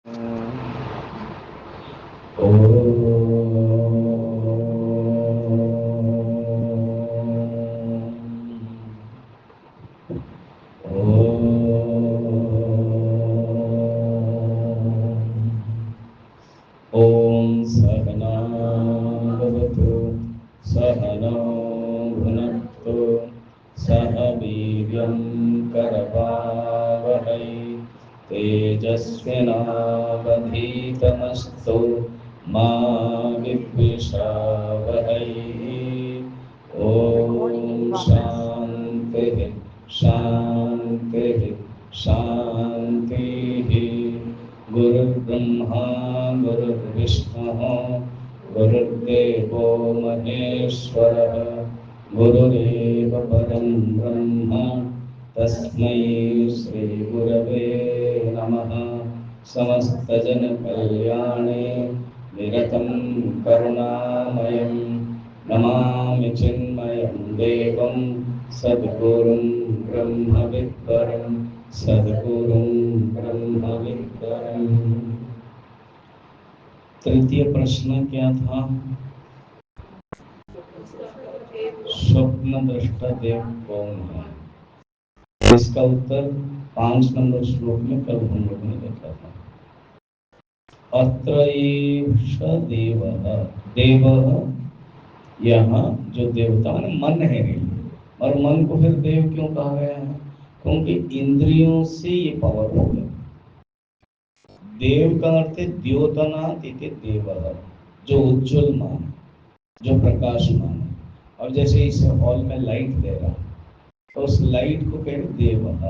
ओम सहना भवतु सहनौ भुनक्तु सह वीर्यं करवावहै तेजस्विनावधीतमस्तु मा विद्विषावहै। ओम शांतिः शांतिः शांतिः। गुरुर्ब्रह्मा गुरुर्विष्णुः गुरुर्देवो महेश्वरः गुरुरेव परं ब्रह्म तस्मै श्री गुरवे नमः। समस्तजनकल्याणे निरतं करुणामयं नमामि चिन्मयं देवं सद्गुरुं ब्रह्मविद्वरं सद्गुरुं ब्रह्मविद्वरम्। तृतीय प्रश्न क्या था? स्वप्न दृष्टा देव कौन है? इसका उत्तर 5 नंबर श्लोक में कल हम लोगों ने देखा था। अत्र एष देवः, देवः यहाँ जो देवता मन है, और मन को फिर देव क्यों कहा गया है? क्योंकि इंद्रियों से ये पावरफुल है। देव का अर्थ है द्योतनात् इति देवः, जो उज्ज्वलमान, जो प्रकाशमान है। और जैसे इस हॉल में लाइट दे रहा, तो उस लाइट को कहते देवः,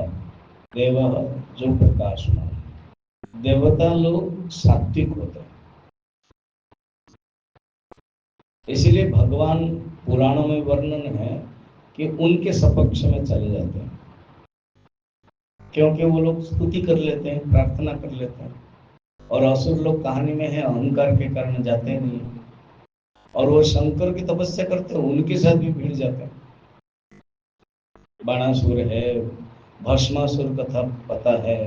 देवः जो प्रकाशमान। देवता लोग सात्विक होते हैं, इसीलिए भगवान पुराणों में वर्णन है कि उनके सपक्ष में चले जाते हैं, क्योंकि वो लोग स्तुति कर लेते हैं, प्रार्थना कर लेते हैं। और असुर लोग कहानी में है अहंकार के कारण जाते नहीं, और वो शंकर की तपस्या करते हैं, उनके साथ भी भिड़ जाते हैं। बाणासुर है, भस्मासुर कथा पता है,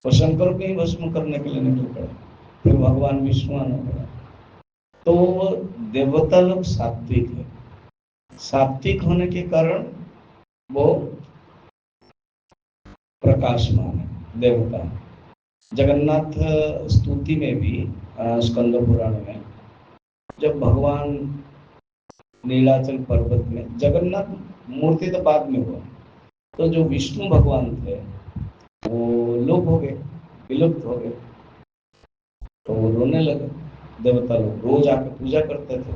वो शंकर को ही भस्म करने के लिए निकल पड़े, फिर भगवान विष्णु आने पड़ा। तो देवता लोग सात्विक है, सात्विक होने के कारण वो प्रकाशमान है, देवता है। जगन्नाथ स्तुति में भी स्कंद पुराण में जब भगवान नीलाचल पर्वत में, जगन्नाथ मूर्ति तो बाद में हुआ, तो जो विष्णु भगवान थे वो लोप हो गए, विलुप्त हो गए, तो वो रोने लगे। देवता लोग रोज आकर पूजा करते थे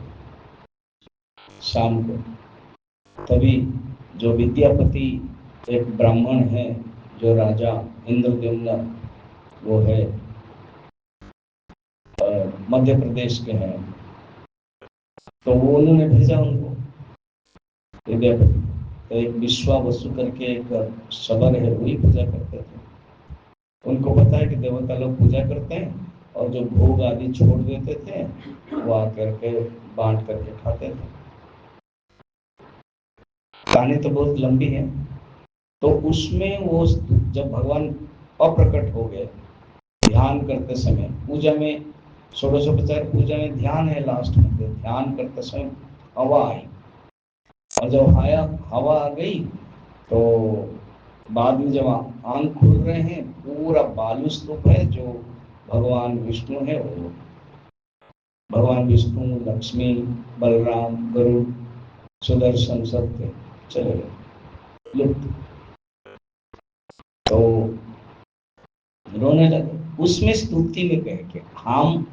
शाम को। तभी जो विद्यापति एक ब्राह्मण है, जो राजा इंद्रद्युम्न, वो है मध्य प्रदेश के हैं, तो वो उन्होंने भेजा उनको विद्यापति। तो एक विश्वावसु करके एक शबर है, वही पूजा करते थे। उनको पता है कि देवता लोग पूजा करते हैं, और जो भोग आदि छोड़ देते थे वो आकर के बांट करके खाते थे। कहानी तो बहुत लंबी है। तो उसमें वो जब भगवान अप्रकट हो गए, ध्यान करते समय, पूजा में षोडशोपचार पूजा में ध्यान है लास्ट में, तो ध्यान करते समय हवा आई, और जब हवा आ गई तो बाद में जब आंख खुल रहे हैं, पूरा बालू स्तूप है, जो भगवान विष्णु है, वो भगवान विष्णु, लक्ष्मी, बलराम, गरुड़, सुदर्शन सब थे, चले गए लुप्त। तो रोने लगे। उसमें स्तुति में कह के हम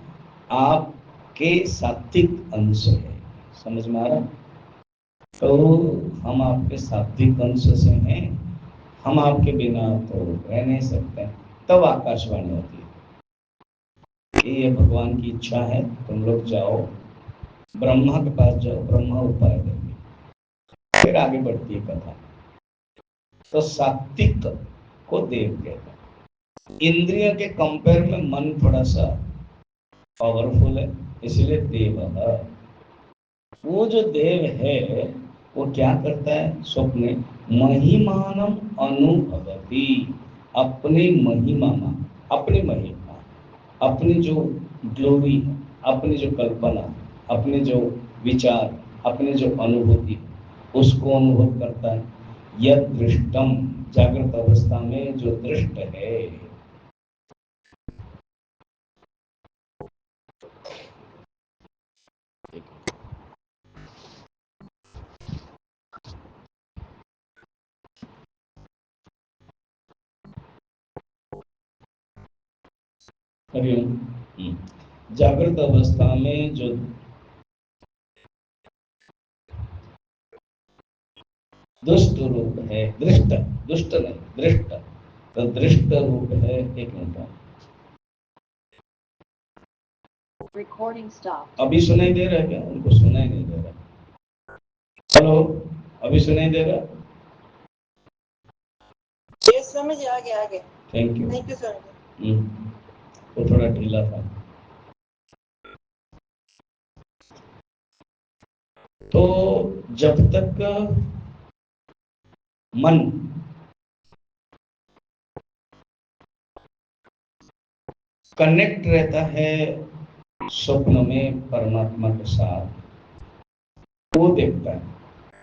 आपके सात्विक अंश है, समझ में आ रहा? तो हम आपके सात्विक अंश से हैं, हम आपके बिना तो रह नहीं सकते। तब आकाशवाणी होती है कि ये भगवान की इच्छा है, तुम लोग जाओ ब्रह्मा के पास जाओ, ब्रह्मा उपाय देंगे। फिर आगे बढ़ती है कथा। तो सात्विक को देव कहते हैं। इंद्रिय के कंपेयर में मन थोड़ा सा पावरफुल है, इसलिए देव है। वो जो देव है वो क्या करता है? स्वप्ने महिमानम अनुभवती, अपनी महिमा, अपनी महिमा, अपनी जो ग्लोरी, अपनी जो कल्पना, अपने जो विचार, अपने जो अनुभूति, उसको अनुभव करता है। यद दृष्टम, जागृत अवस्था में जो दृष्ट है, हरिओम, जागृत अवस्था में जो दुष्ट रूप है, दृष्ट, दुष्ट नहीं दृष्ट, तो दृष्ट रूप है। एक मिनट, रिकॉर्डिंग स्टॉप। अभी सुनाई दे रहा है क्या? उनको सुनाई नहीं दे रहा। हेलो, अभी सुनाई दे रहा? ये समझ आ गया, आगे। Thank you sir. वो थोड़ा ढीला था। तो जब तक मन कनेक्ट रहता है स्वप्न में परमात्मा के साथ, वो देखता है।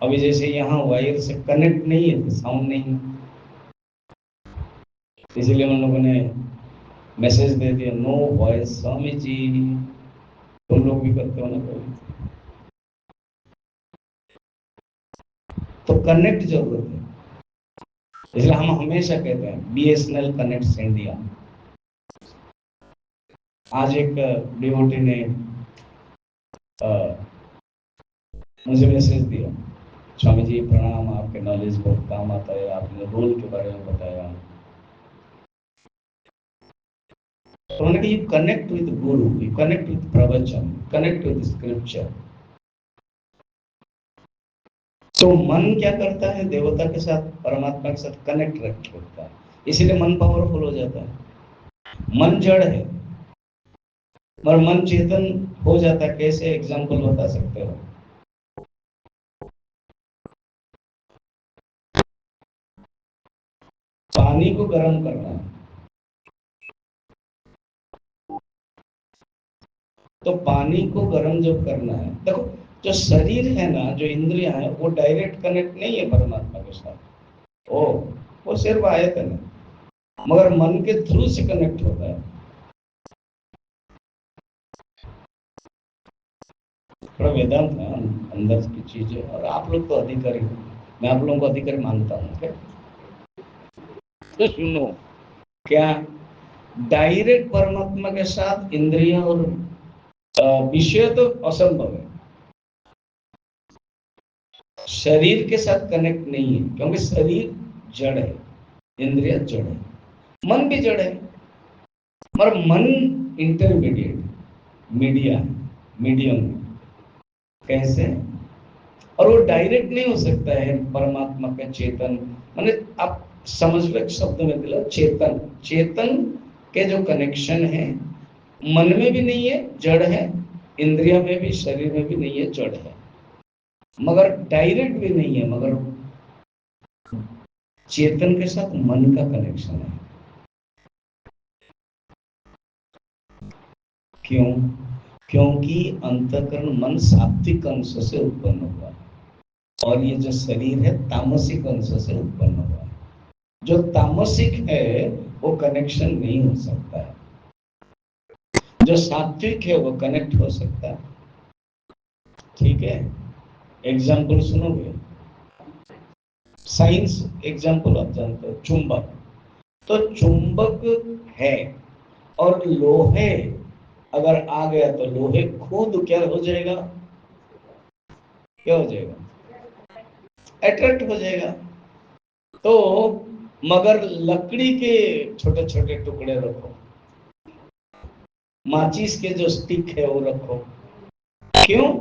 अभी जैसे यहाँ वायर से कनेक्ट नहीं है तो साउंड नहीं है, इसलिए उन लोगों ने मैसेज दे दिया नो वॉइस स्वामी जी। तुम लोग भी करते हो ना कभी, तो कनेक्ट जरूरत है। इसलिए हम हमेशा कहते हैं BSNL कनेक्ट्स इंडिया। आज एक डिवोटी ने मुझे मैसेज दिया, स्वामी जी प्रणाम, आपके नॉलेज बहुत काम आता है, आपने रोल के बारे में बताया। तो उन्होंने कहा you connect with Guru, you connect with प्रवचन, कनेक्ट विद स्क्रिप्चर। तो मन क्या करता है? देवता के साथ, परमात्मा के साथ कनेक्ट रखता है, इसीलिए मन पावरफुल हो जाता है। मन जड़ है और मन चेतन हो जाता है। कैसे? एग्जाम्पल बता सकते हो? पानी को गर्म करना है, तो पानी को गर्म जब करना है, देखो जो शरीर है ना, जो इंद्रियां है, वो डायरेक्ट कनेक्ट नहीं है परमात्मा के साथ। वो सिर्फ आयतन है, मगर मन के थ्रू से कनेक्ट होता है। थोड़ा वेदांत है, अंदर की चीज है। और आप लोग तो अधिकारी हो, मैं आप लोगों को अधिकारी मानता हूँ। क्या? तो सुनो, क्या डायरेक्ट परमात्मा के साथ इंद्रियां और विषय तो असंभव है। शरीर के साथ कनेक्ट नहीं है, क्योंकि शरीर जड़ है, इंद्रिय जड़ है, मन भी जड़ है। मगर मन इंटरमीडिएट, मीडिया, मीडियम। कैसे? और वो डायरेक्ट नहीं हो सकता है परमात्मा का चेतन। माने आप समझ लो, एक शब्द में दिला, चेतन, चेतन के जो कनेक्शन है मन में भी नहीं है, जड़ है, इंद्रिया में भी, शरीर में भी नहीं है, जड़ है। मगर डायरेक्ट भी नहीं है, मगर चेतन के साथ मन का कनेक्शन है। क्यों? क्योंकि अंतःकरण मन सात्विक अंश से उत्पन्न हुआ है और ये जो शरीर है तामसिक अंश से उत्पन्न हुआ है। जो तामसिक है वो कनेक्शन नहीं हो सकता है, जो सात्विक है वो कनेक्ट हो सकता है। ठीक है? एग्जाम्पल सुनोगे? साइंस एग्जाम्पल आप जानते हो, चुंबक। तो चुंबक है और लोहे अगर आ गया तो लोहे खुद क्या हो जाएगा? क्या हो जाएगा? अट्रैक्ट हो जाएगा। तो मगर लकड़ी के छोटे छोटे टुकड़े रखो, माचिस के जो स्टिक है वो रखो। क्यों?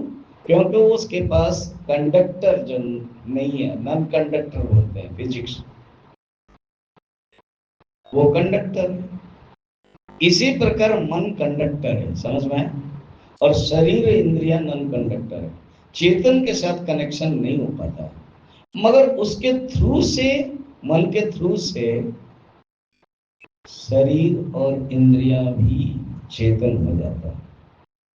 क्योंकि उसके पास कंडक्टर जो नहीं है, नॉन कंडक्टर बोलते हैं फिजिक्स, वो कंडक्टर है। इसी प्रकार मन कंडक्टर है, समझ में आया? और शरीर इंद्रिया नॉन कंडक्टर है, चेतन के साथ कनेक्शन नहीं हो पाता है। मगर उसके थ्रू से, मन के थ्रू से शरीर और इंद्रियां भी चेतन हो जाता है।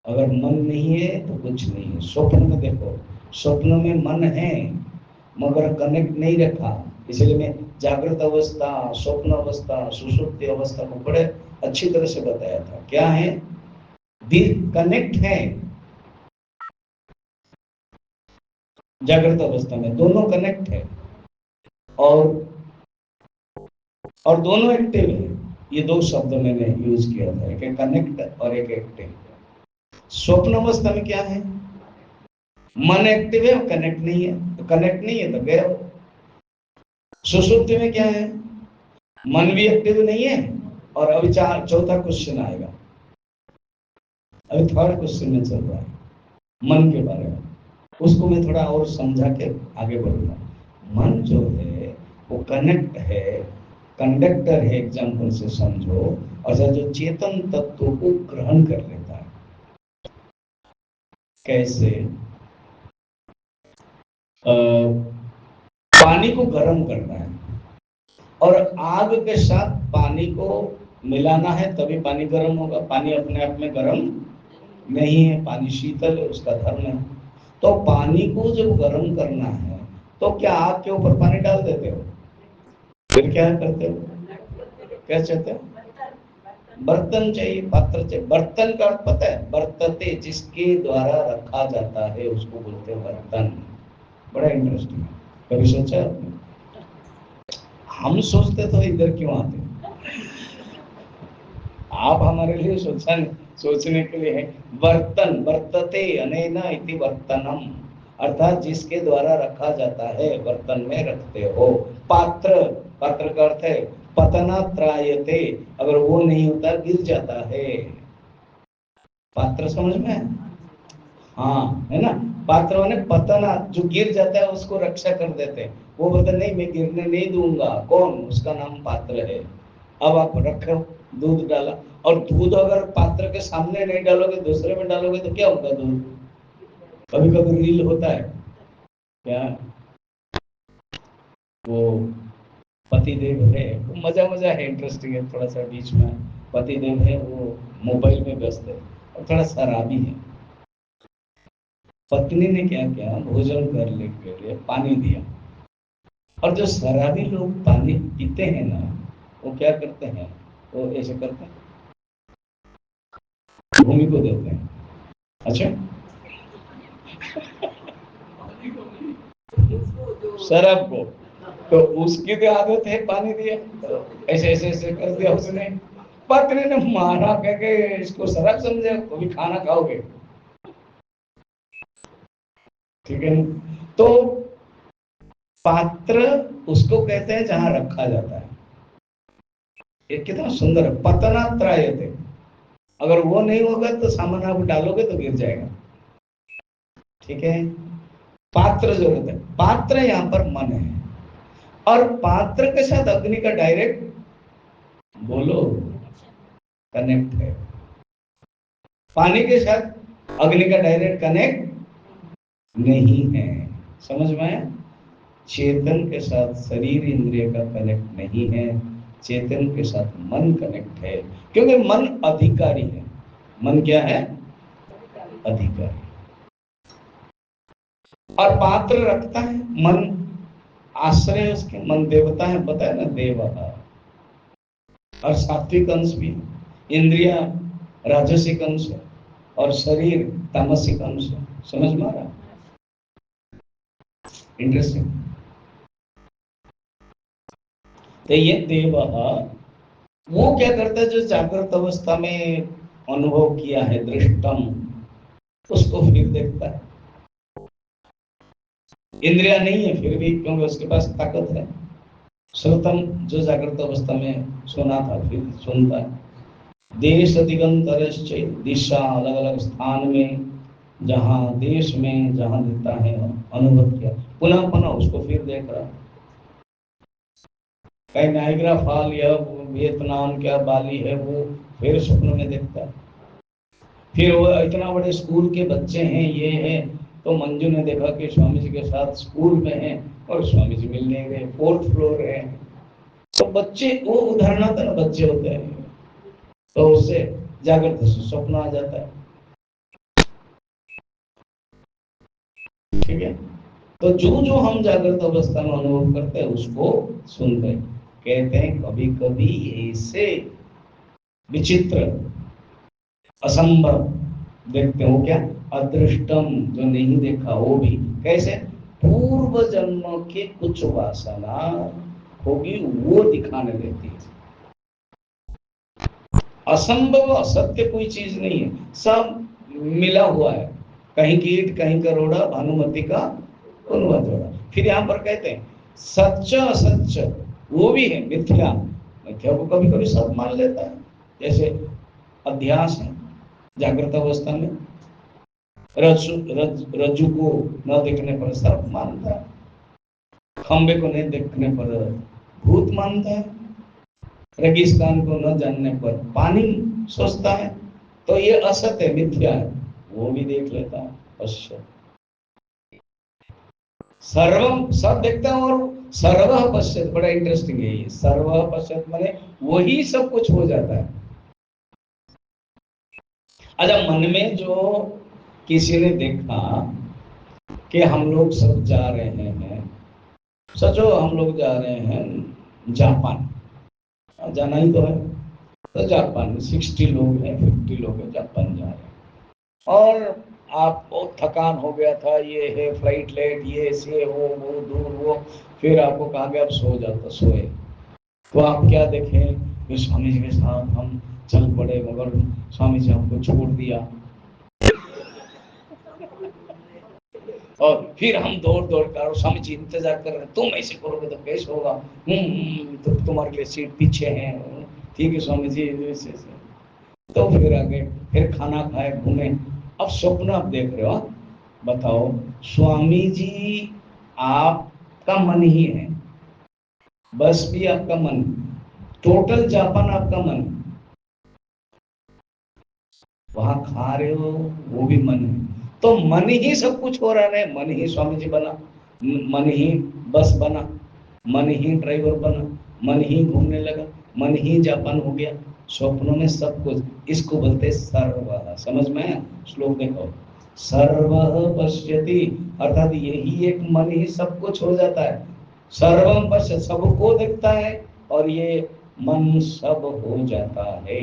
अगर मन नहीं है तो कुछ नहीं है। स्वप्न में देखो, स्वप्न में मन है मगर कनेक्ट नहीं रखा, इसलिए मैं जागृत अवस्था, स्वप्न अवस्था, सुषुप्ति अवस्था को बड़े अच्छी तरह से बताया था। क्या है? कनेक्ट है जागृत अवस्था में, दोनों कनेक्ट है और दोनों एक्टिव है। ये दो शब्द मैंने यूज किया था, एक कनेक्ट और एक एक्टिव। स्वप्न अवस्था में क्या है? मन एक्टिव है और कनेक्ट नहीं है, तो कनेक्ट नहीं है तो गया। सुषुप्ति में क्या है? मन भी एक्टिव नहीं है और अभी चौथा क्वेश्चन आएगा, अभी थर्ड क्वेश्चन में चल रहा है मन के बारे में, उसको मैं थोड़ा और समझा के आगे बढ़ूंगा। मन जो है वो कनेक्ट है, कंडक्टर है, एग्जाम्पल से समझो, और जो चेतन तत्व को ग्रहण कर लेता है। कैसे? पानी को गर्म करना है और आग के साथ पानी को मिलाना है तभी पानी गर्म होगा। पानी अपने आप में गर्म नहीं है, पानी शीतल है, उसका धर्म है। तो पानी को जब गर्म करना है तो क्या आग के ऊपर पानी डाल देते हो? फिर क्या करते हो? क्या चाहते हो? बर्तन चाहिए, पात्र चाहिए। बर्तन का अर्थ पता है? बर्तते, जिसके द्वारा रखा जाता है उसको बोलते हैं बर्तन। बड़ा इंटरेस्टिंग है, कभी सोचा आपने? हम सोचते तो इधर क्यों आते? आप हमारे लिए सोचने के लिए है। बर्तन, बर्तते अनेन इति बर्तनम, अर्थात जिसके द्वारा रखा जाता है, बर्तन में रखते हो। पात्र, पात्र का अर्थ है पतनात्रायते, अगर वो नहीं होता गिर जाता है। पात्र समझ में? हाँ, है ना? पात्र माने पतना, जो गिर जाता है उसको रक्षा कर देते हैं। वो बोलते नहीं, मैं गिरने नहीं दूंगा। कौन? उसका नाम पात्र है। अब आप रखो, दूध डाला, और दूध अगर पात्र के सामने नहीं डालोगे, दूसरे में डालोगे तो क्या होगा? दूध कभी कभी रील होता है क्या, वो पतिदेव है, मजा मजा है, इंटरेस्टिंग है थोड़ा सा। बीच में पतिदेव है, वो मोबाइल में व्यस्त है और थोड़ा शराबी है। पत्नी ने क्या किया, भोजन करने के लिए पानी दिया, और जो शराबी लोग पानी पीते हैं ना, वो क्या करते हैं, वो ऐसे करते हैं, भूमि को देते हैं। अच्छा, शराब को, तो उसकी भी आदत है, पानी दिया तो ऐसे ऐसे ऐसे कर दिया उसने। पत्नी ने मारा, कह के इसको शराब समझे, कभी खाना खाओगे? ठीक है। तो पात्र उसको कहते हैं जहां रखा जाता है। ये कितना सुंदर है, पतनात्रायते। अगर वो नहीं होगा तो सामान आप डालोगे तो गिर जाएगा। ठीक है, पात्र जरूरत है। पात्र यहाँ पर मन है, और पात्र के साथ अग्नि का डायरेक्ट, बोलो, कनेक्ट है। पानी के साथ अग्नि का डायरेक्ट कनेक्ट नहीं है। समझ में आया? चेतन के साथ शरीर इंद्रिय का कनेक्ट नहीं है, चेतन के साथ मन कनेक्ट है, क्योंकि मन अधिकारी है। मन क्या है? अधिकारी। और पात्र रखता है, मन आश्रय उसके, मन देवता है, बताया ना, देव। और सात्विक अंश भी, इंद्रिया राजसिक अंश और शरीर तामसिक अंश। समझ में आ रहा? इंटरेस्टिंग। तो ये देव वो क्या करता है, जो जागृत अवस्था में अनुभव किया है, दृष्टम, उसको फिर देखता है। इंद्रिया नहीं है फिर भी, क्योंकि उसके पास ताकत है। श्रोतम, जो जागृत अवस्था में सुना था फिर सुनता है। देश दिगंतरश्च, दिशा अलग अलग स्थान में, जहां देश में जहां दिखता है अनुभव किया, पुनः पुनः उसको फिर देख रहा। कहीं नाइग्रा फॉल या वियतनाम क्या बाली है, वो फिर स्वप्न में देखता है। फिर वो इतना बड़े स्कूल के बच्चे हैं, ये है, तो मंजू ने देखा कि स्वामी जी के साथ स्कूल में है और स्वामी जी मिलने गए, 4th फ्लोर है। तो बच्चे, वो उदाहरण था ना, बच्चे होते हैं, तो उससे जागृत से स्वप्न आ जाता है। ठीक है, तो जो जो हम जागृत अवस्था में अनुभव करते हैं उसको सुनते हैं। कहते हैं कभी कभी ऐसे विचित्र असंभव देखते हो, क्या अदृष्टम, जो नहीं देखा वो भी। कैसे? पूर्व जन्म के कुछ वासना होगी वो दिखाने देती है। असंभव असत्य कोई चीज नहीं है, सब मिला हुआ है। कहीं कीट कहीं करोड़ा, भानुमति का उन्वा जोड़ा। फिर यहाँ पर कहते हैं सच्च असच्च वो भी है, मिथ्या। मिथ्या को कभी कभी सब मान लेता है। जैसे अध्यास है जागृत अवस्था में, रज्जु को न देखने पर सर्प मानता है, खंबे को नहीं देखने पर भूत मानता है, रेगिस्तान को न जानने पर पानी सोचता है। तो ये असत है, मिथ्या है, वो भी देख लेता है। पश्य सर्वम, सब देखता है। और सर्व पश्यत, बड़ा इंटरेस्टिंग है ये। सर्व पश्यत माने वही सब कुछ हो जाता है। अच्छा, मन में जो किसी ने देखा कि हम लोग सब जा रहे हैं, सचो हम लोग जा रहे हैं जापान, जाना ही तो है, तो जापान 60 लोग हैं, 50 लोग हैं, जापान जा रहे हैं। और आप बहुत थकान हो गया था, ये है फ्लाइट लेट, ये से वो दूर वो, फिर आपको कहा गया अब सो जाओ, तो सोए। तो आप क्या देखें कि स्वामी जी के साथ हम चल पड़े, मगर स्वामी जी हमको छोड़ दिया। और फिर हम दौड़ दौड़ कर, स्वामी जी इंतजार कर रहे हैं, तुम ऐसे करोगे तो कैसे होगा, तो तुम्हारे लिए सीट पीछे है, ठीक है स्वामी जी ऐसे। तो फिर आगे, फिर खाना खाए, घूमे। अब स्वप्न आप देख रहे हो, बताओ, स्वामी जी आपका मन ही है, बस भी आपका मन, टोटल जापान आपका मन, वहां खा रहे हो वो भी मन है। तो मन ही सब कुछ हो रहा है, मन ही स्वामी जी बना, मन ही बस बना, मन ही ड्राइवर बना, मन ही घूमने लगा, मन ही जापान हो गया। स्वप्नों में सब कुछ, इसको बोलते सर्व। समझ में आया? श्लोक देखो, सर्व पश्यति, अर्थात यही एक मन ही सब कुछ हो जाता है। सर्वम पश्य, सबको देखता है, और ये मन सब हो जाता है।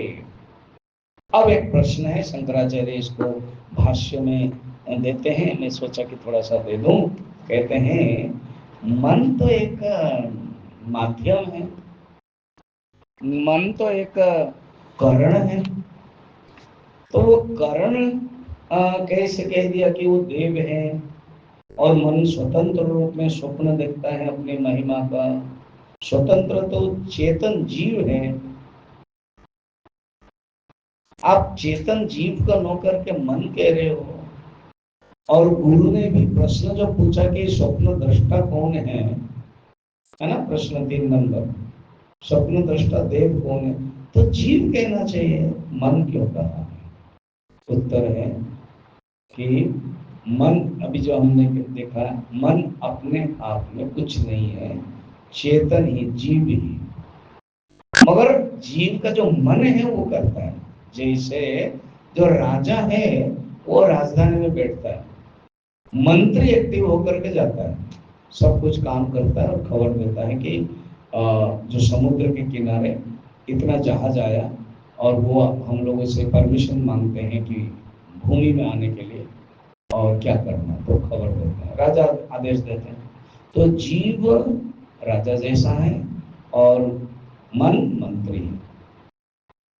अब एक प्रश्न है, शंकराचार्य इसको भाष्य में देते हैं, मैं सोचा कि थोड़ा सा दे दूं। कहते हैं मन तो एक माध्यम है, मन तो एक करण है। तो वो करण कैसे कह दिया कि वो देव है, और मन स्वतंत्र रूप में स्वप्न देखता है अपनी महिमा का। स्वतंत्र तो चेतन जीव है, आप चेतन जीव का नौकर के मन कह रहे हो। और गुरु ने भी प्रश्न जो पूछा कि स्वप्न दृष्टा कौन है ना, प्रश्न 3 नंबर, स्वप्न दृष्टा देव कौन है, तो जीव कहना चाहिए, मन क्यों कहा? उत्तर है कि मन, अभी जो हमने देखा, मन अपने आप में कुछ नहीं है, चेतन ही, जीव ही। मगर जीव का जो मन है वो करता है। जैसे जो राजा है वो राजधानी में बैठता है, मंत्री एक्टिव होकर के जाता है, सब कुछ काम करता है और खबर देता है कि जो समुद्र के किनारे इतना जहाज आया, और वो हम लोगों से परमिशन मांगते हैं कि भूमि में आने के लिए, और क्या करना, तो खबर देते हैं, राजा आदेश देते हैं। तो जीव राजा जैसा है और मन मंत्री है।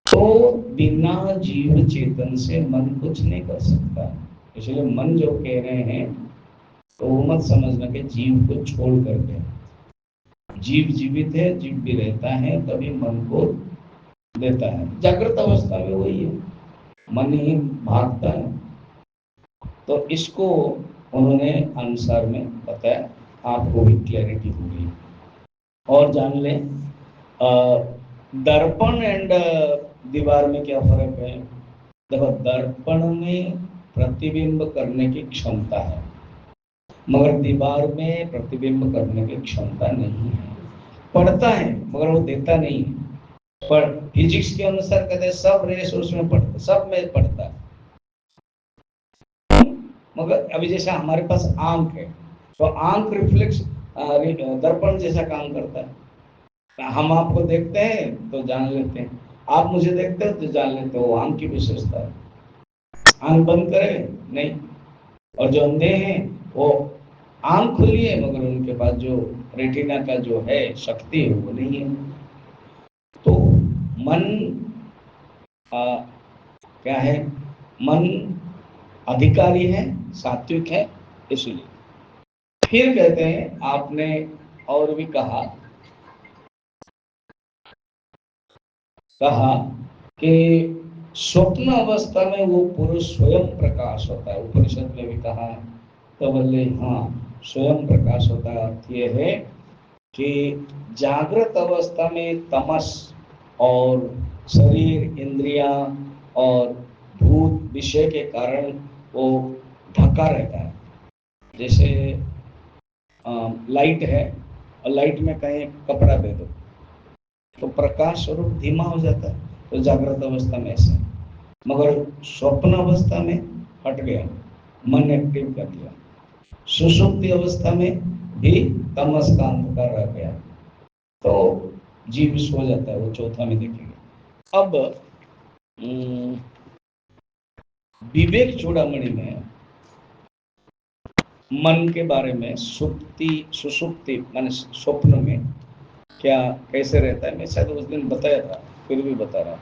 तो बिना जीव चेतन से मन कुछ नहीं कर सकता। इसलिए मन जो कह रहे हैं तो वो मत समझना कि जीव को छोड़ करके, जीव जीवित है, जीव भी रहता है, तभी मन को देता है। जागृत अवस्था में वही है, मन ही भागता है। तो इसको उन्होंने अनुसार में बताया, आपको भी क्लैरिटी होगी। और जान ले, दर्पण एंड दीवार में क्या फर्क है? देखो, दर्पण में प्रतिबिंब करने की क्षमता है, मगर दीवार में प्रतिबिंब करने की क्षमता नहीं है। पड़ता है मगर वो देता नहीं है। पर फिजिक्स के अनुसार कहते हैं सब रेस उसमें पड़ता, सब में पड़ता है। मगर अभी जैसा हमारे पास आंख है, तो आंख रिफ्लेक्स दर्पण जैसा काम करता है। हम आपको देखते हैं तो जान लेते हैं, आप मुझे देखते हो तो जान लेते हो, वो आंख की विशेषता है। आंख बंद करे नहीं, और जो अंधे हैं वो आंख खुली है मगर उनके पास जो रेटिना का जो है शक्ति है वो नहीं है। तो मन क्या है, मन अधिकारी है, सात्विक है, इसलिए। फिर कहते हैं आपने और भी कहा कि स्वप्न अवस्था में वो पुरुष स्वयं प्रकाश होता है, उपनिषद में भी कहा है। तो बोले हाँ, स्वयं प्रकाश होता है। अर्थ ये है कि जागृत अवस्था में तमस और शरीर, इंद्रियां और भूत विषय के कारण वो ढका रहता है। जैसे लाइट है और लाइट में कहीं कपड़ा दे दो तो प्रकाश स्वरूप धीमा हो जाता है, तो जागृत अवस्था में ऐसा। मगर स्वप्न अवस्था में हट गया, मन एक्टिव कर दिया। सुषुप्ति अवस्था में भी तमस का अंधकार रह गया, तो जीव सो जाता है। वो चौथा में देखेंगे। अब विवेक चूड़ामणि में मन के बारे में सुषुप्ति माने स्वप्न में क्या कैसे रहता है, मैं शायद उस दिन बताया था, फिर भी बता रहा हूं।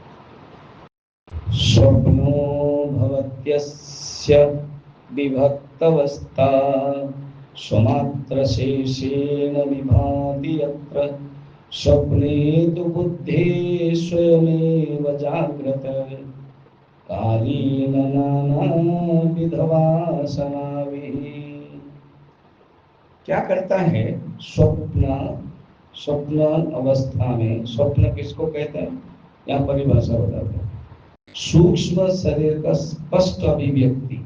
स्वप्नो भवत्यस्य विभक्तवस्था स्वमात्र शेषेण विभाति यत्र स्वप्ने तु बुद्धि स्वयमेव जाग्रत कालीन नानाविध वासनाभिः। क्या करता है स्वप्न अवस्था में? स्वप्न किसको कहते हैं, यहाँ परिभाषा बताते हैं। सूक्ष्म शरीर का स्पष्ट अभिव्यक्ति।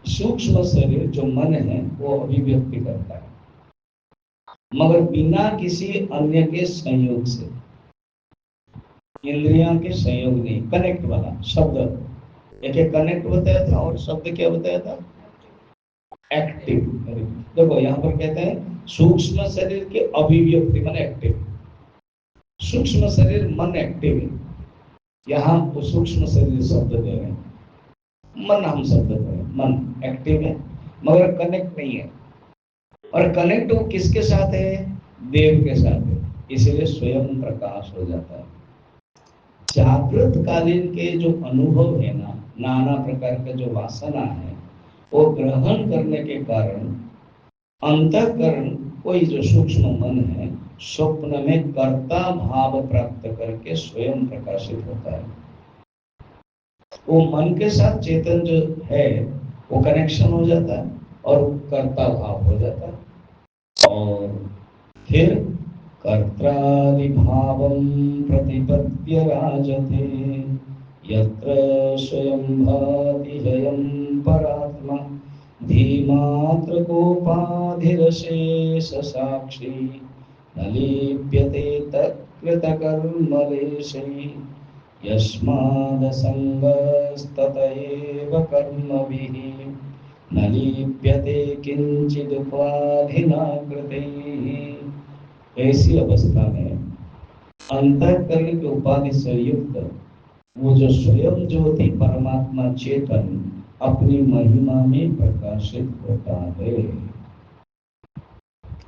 सूक्ष्म शरीर जो मन है वो अभिव्यक्ति करता है, मगर बिना किसी अन्य के संयोग से, इंद्रियों के संयोग नहीं, कनेक्ट वाला शब्द। एक कनेक्ट बताया था और शब्द क्या बताया था, एक्टिव। देखो यहाँ पर कहते हैं सूक्ष्म शरीर के अभिव्यक्ति मन एक्टिव। सूक्ष्म शरीर मन एक्टिव है, यहाँ वो सूक्ष्म शरीर शब्द दे रहे हैं, मन हम शब्द दे रहे हैं। मन एक्टिव है मगर कनेक्ट नहीं है, और कनेक्ट वो किसके साथ है, देव के साथ है, इसलिए स्वयं प्रकाश हो जाता है। जागृत कालीन के जो अनुभव है ना, नाना प्रकार का जो वासना है वो ग्रहण करने के कारण अंतःकरण, कोई जो सूक्ष्म मन है, स्वप्न में कर्ता भाव प्राप्त करके स्वयं प्रकाशित होता है। वो मन के साथ चेतन जो है वो कनेक्शन हो जाता है और कर्ता भाव हो जाता है, और फिर कर्त्रादि भावं प्रतिपद्य राजते यत्र स्वयं भाति ह्ययं परात्मा धीमात्र कोपाधिरशेष साक्षी न लिप्यते तत्कृतकर्मलेशैः यस्मादसंगस्तत एव कर्मभिः न लिप्यते किंचिदुपाधिना कृतैः। ऐसी अवस्था में अंतःकरण की उपाधि से युक्त वो जो स्वयं ज्योति परमात्मा चेतन अपनी महिमा में प्रकाशित होता है।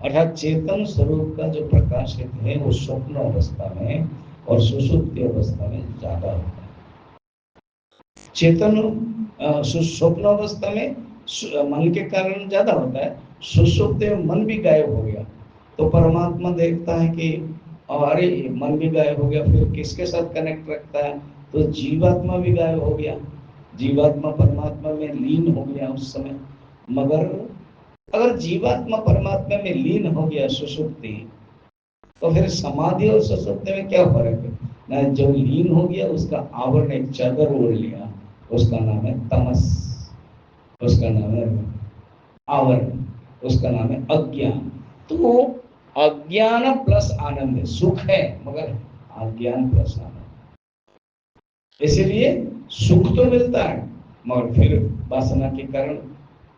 अर्थात चेतन स्वरूप का जो प्रकाशित है वो स्वप्न अवस्था में और सुषुप्ति अवस्था में ज्यादा होता है। चेतन स्वप्न अवस्था में मन के कारण ज्यादा होता है, सुषुप्ति में मन भी गायब हो गया तो परमात्मा देखता है कि अरे मन भी गायब हो गया, फिर किसके साथ कनेक्ट रखता है, तो जीवात्मा भी गायब हो गया, जीवात्मा परमात्मा में लीन हो गया उस समय। मगर अगर जीवात्मा परमात्मा में लीन हो गया सुषुप्ति, तो फिर समाधि और सुषुप्ति में क्या फर्क है ना, जो लीन हो गया उसका आवरण एक चादर ओढ़ लिया, उसका नाम है तमस, उसका नाम है आवरण, उसका नाम है अज्ञान। तो अज्ञान प्लस आनंद है, सुख है मगर अज्ञान प्रसाद है। इसीलिए सुख तो मिलता है मगर फिर वासना के कारण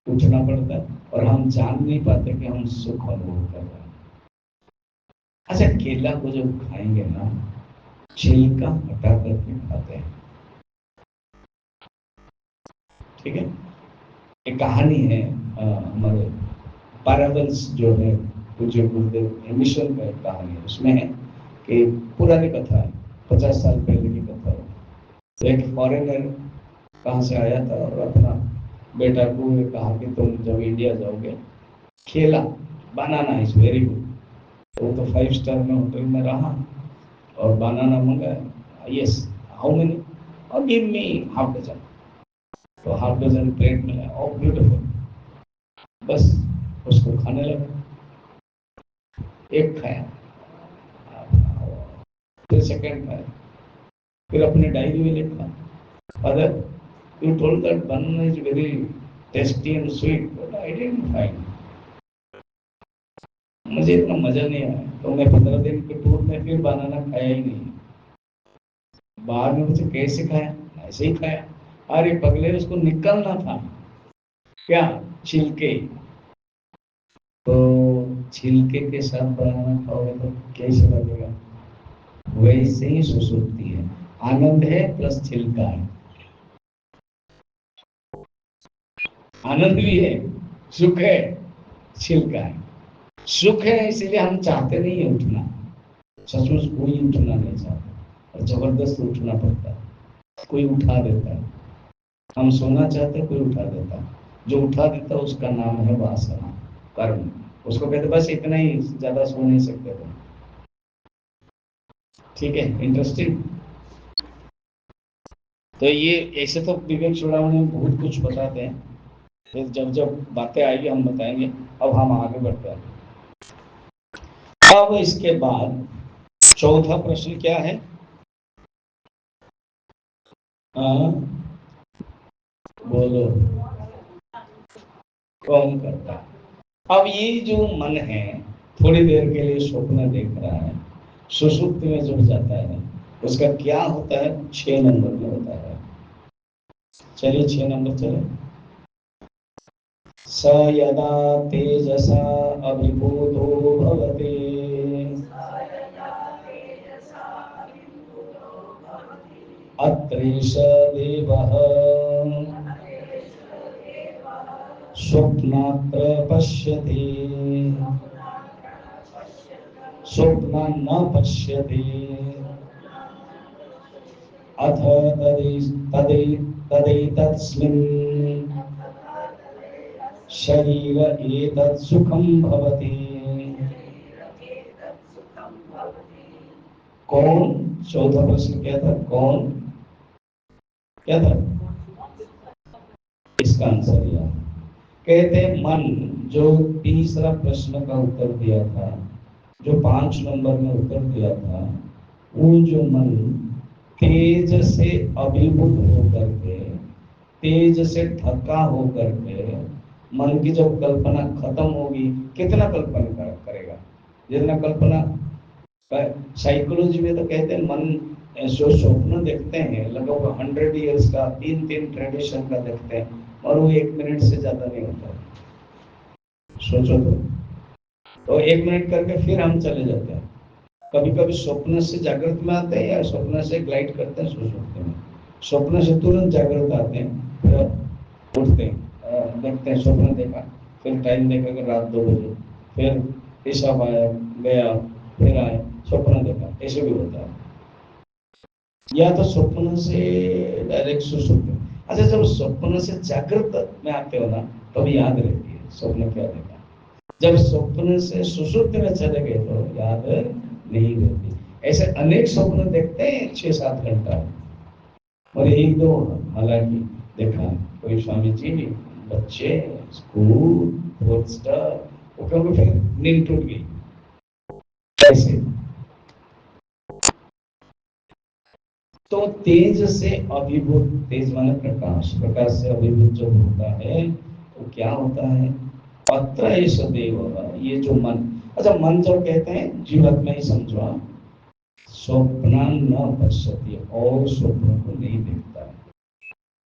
उठना पड़ता है और हम जान नहीं पाते कि हम सुख अनुभव कर रहे हैं। अच्छा, केला को जब खाएंगे ना, छिलका हटा करके खाते हैं, ठीक है। एक कहानी है हमारे पैराबल्स जो है पूज्य गुरुदेव मिशन का एक कहानी है। उसमें है कि पुरानी कथा है, 50 साल पहले की कथा है। तो एक फॉरेनर कहाँ से आया था और अपना बेटा को कहा कि तुम जब इंडिया जाओगे, केला, बनाना इज वेरी गुड। तो वो तो 5 स्टार में होटल में रहा और बनाना मंगाया। Yes, how many? और गिव मी हाफ डजन। तो हाफ डजन प्लेट में और ब्यूटीफुल, बस उसको खाने लगा। एक खाया, फिर सेकंड खाया, फिर अपनी डायरी में लिखा, father you told that banana is very tasty and sweet but I didn't find, मुझे इतना मजा नहीं आया। तो मैं 15 दिन के टूर में फिर बनाना खाया ही नहीं। बाद में मुझे कैसे खाया? ऐसे ही खाया। अरे पगले, उसको निकलना था क्या? छिलके। तो छिलके के साथ बनाना खाओगे तो कैसे लगेगा? वैसे ही सुसुप्ति है, आनंद है प्लस छिलका है। आनंद भी है, सुख है, छिलका है। सुख है इसीलिए हम चाहते नहीं है उठना, सचमुच कोई उठना नहीं चाहता और जबरदस्त उठना पड़ता है, कोई उठा देता है। हम सोना चाहते कोई उठा देता है, जो उठा देता है उसका नाम है वासना, कर्म। उसको कहते बस इतना ही, ज्यादा सो नहीं सकते थे। ठीक है, इंटरेस्टिंग। तो ये ऐसे तो विवेक चूड़ामणि में बहुत कुछ बताते हैं, फिर जब जब बातें आएगी हम बताएंगे। अब हम आगे बढ़ते हैं। अब इसके बाद चौथा प्रश्न क्या है? बोलो, कौन करता है? अब ये जो मन है थोड़ी देर के लिए स्वप्न देख रहा है, सुषुप्ति में जब जाता है उसका क्या होता है? 6 नंबर में होता है। चलिए 6 नंबर चले। स यदा तेजसा अभिभूतो भवति अत्रेष देवः स्वप्नात्र पश्यति स्वप्नं न पश्यति अथ तदैतस्मिन् शरीर एतत् सुखं भवति। कौन? चौथा प्रश्न क्या था? कौन? क्या था इसका आंसर? यह कहते मन, जो तीसरा प्रश्न का उत्तर दिया था, जो 5 नंबर में उत्तर दिया था, वो जो मन तेज से अभिभूत होकर के, तेज से ढका होकर के, मन की जब कल्पना खत्म होगी, कितना कल्पना करेगा? जितना कल्पना, साइकोलॉजी में तो कहते हैं मन जो स्वप्न देखते हैं लगभग 100 इयर्स का, 3 ट्रेडिशन का देखते हैं और वो 1 मिनट से ज्यादा नहीं होता। सोचो तो 1 मिनट करके फिर हम चले जाते हैं। कभी कभी स्वप्न से जागृत में आते हैं या स्वप्न से ग्लाइड करते हैं सुषुप्ति में। स्वप्न से तुरंत जागृत आते हैं, फिर उठते हैं, देखते हैं स्वप्न देखा, फिर टाइम देखा कि रात 2 बजे, फिर पेशाब आया, गया, फिर आए, स्वप्न देखा। ऐसे भी होता है। या तो स्वप्न से डायरेक्ट सुषुप्ति। अच्छा, जब स्वप्न से जागृत में आते हो ना, तब याद रहती है स्वप्न क्या देखा। जब स्वप्न से सुषुप्ति में चले गए तो याद नहीं रहती। ऐसे अनेक स्वप्न देखते हैं 6-7 घंटा, और 1-2 हालांकि देखा कोई स्वामी जी, बच्चे, स्कूल, वो कभी फिर नींद टूट गई। ऐसे तो तेज से अभिभूत, तेज माने प्रकाश, प्रकाश से अभिभूत जब होता है तो क्या होता है? अत्र एष देव, ये जो मन। अच्छा, मन जब कहते हैं जीवात्मा ही समझो, स्वप्नान न पश्यति, और स्वप्न को नहीं देखता है।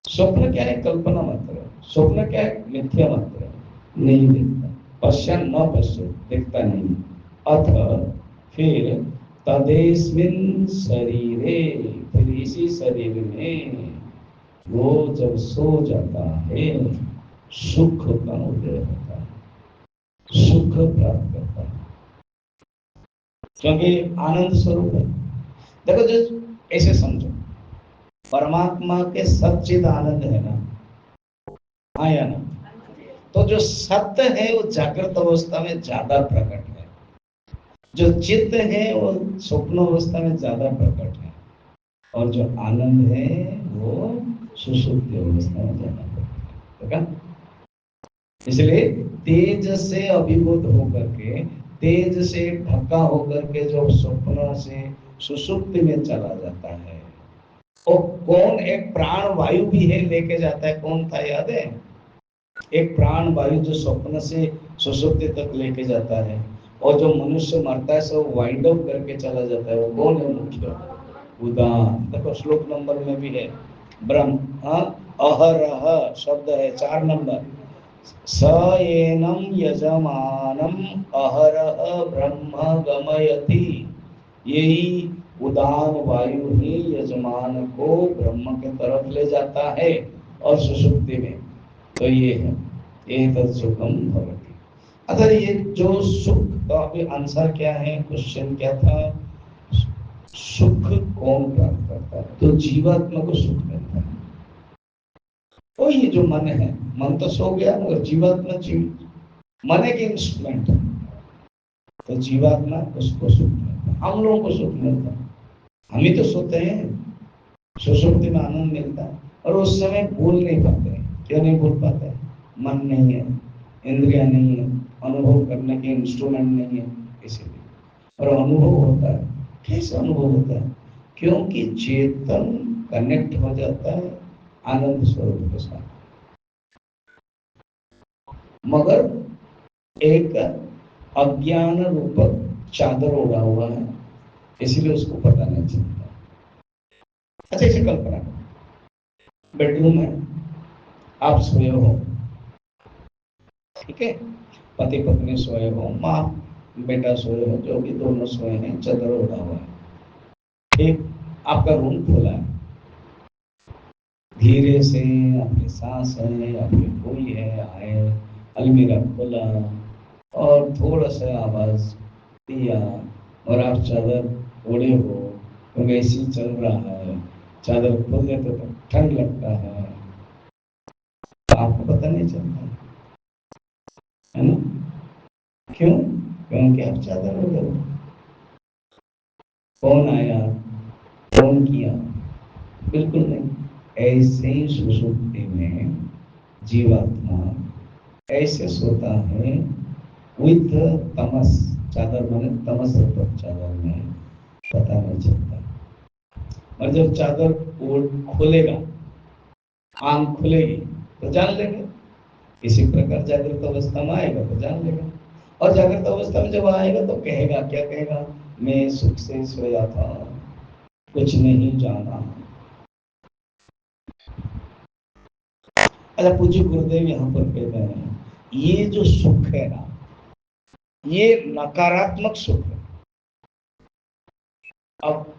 स्वप्न क्या है? कल्पना मात्र है। स्वप्न क्या है? मिथ्या मात्र है, नहीं देखता। पश्यन न पश्य, देखता नहीं। अथ फिर तदेस्मिन् शरीरे, फिर इसी शरीर में वो जब सो जाता है सुख का उदय होता है, सुख प्राप्त करता है, क्योंकि आनंद स्वरूप है। देखो, जो ऐसे समझो, परमात्मा के सच्चिद आनंद है ना, हाँ या ना? तो जो सत्य है वो जागृत अवस्था में ज्यादा प्रकट है, जो चित्त है वो स्वप्न अवस्था में ज्यादा प्रकट है, और जो आनंद है वो सुषुप्ति अवस्था में ज्यादा प्रकट है। इसलिए तेज से अभिभूत होकर के, तेज से ढका होकर के जो स्वप्न से सुषुप्ति में चला जाता है, और कौन एक प्राण वायु भी है लेके जाता है, कौन था याद है? एक प्राण वायु जो स्वप्न से सुषुप्ति तक लेके जाता है, और जो मनुष्य मरता है सब वाइंड अप करके चला जाता है, वो कौन है? मुख्य उदान। देखो श्लोक नंबर में भी है, ब्रह्म अहरह शब्द है 4 नंबर, स एनम यजमानम अहरह ब्रह्म गमयति, यही उदान वायु ही यजमान को ब्रह्म के तरफ ले जाता है और सुषुप्ति में। तो ये है एतत् सुखम भवति। अगर ये जो सुख, तो अभी आंसर क्या है, क्वेश्चन क्या था? सुख कौन प्राप्त करता है? तो जीवात्मा को सुख मिलता है। तो ये जो मन है, मन तो सो गया, मगर जीवात्मा मन एक इंस्ट्रूमेंट है, तो जीवात्मा उसको सुख मिलता है, हम लोगों को सुख मिलता है। हम ही तो सोते हैं, सुषुप्ति में आनंद मिलता है, और उस समय बोल नहीं पाते। क्यों नहीं बोल पाते? मन नहीं है, इंद्रिया नहीं है, अनुभव करने के इंस्ट्रूमेंट नहीं है, इसीलिए। और अनुभव होता है, कैसे अनुभव होता है? क्योंकि चेतन कनेक्ट हो जाता है आनंद स्वरूप के साथ, मगर एक अज्ञान रूपक चादर ओढ़ा हुआ है, इसीलिए उसको पता नहीं चलता। अच्छा, इसे कल्पना करो, बेडरूम है, आप सोए हो, ठीक है, पति पत्नी सोए हो, माँ बेटा सोए हो, जो भी दोनों सोए हैं, चादर ओढ़ा हुआ है, ठीक। आपका रूम खुला है, धीरे से आपकी सांस है, आपकी कोई है आए, अलमीरा खोला और थोड़ा सा आवाज दिया, और आप चादर ओढ़े हो, क्योंकि एसी चल रहा है, चादर खोल देते तो ठंड लगता है, तो आपको पता नहीं चलता है ना? क्यों? क्योंकि आप चादर ओढ़े हो। कौन आया, कौन किया? बिल्कुल नहीं। ऐसे ही सुषुप्ति में जीवात्मा ऐसे सोता है विद तमस, चादर माने तमस रूपक चादर में, पता नहीं चलता। और जब चादर खोलेगा, आंख खुलेगी तो जान लेंगे। इसी प्रकार जागृत अवस्था में आएगा तो जान लेगा, और जागृत अवस्था में जब आएगा तो कहेगा, क्या कहेगा? मैं सुख से सोया था, कुछ नहीं जाना। अच्छा, पूज्य गुरुदेव यहाँ पर कहते हैं, ये जो सुख है ना, ये नकारात्मक सुख है। अब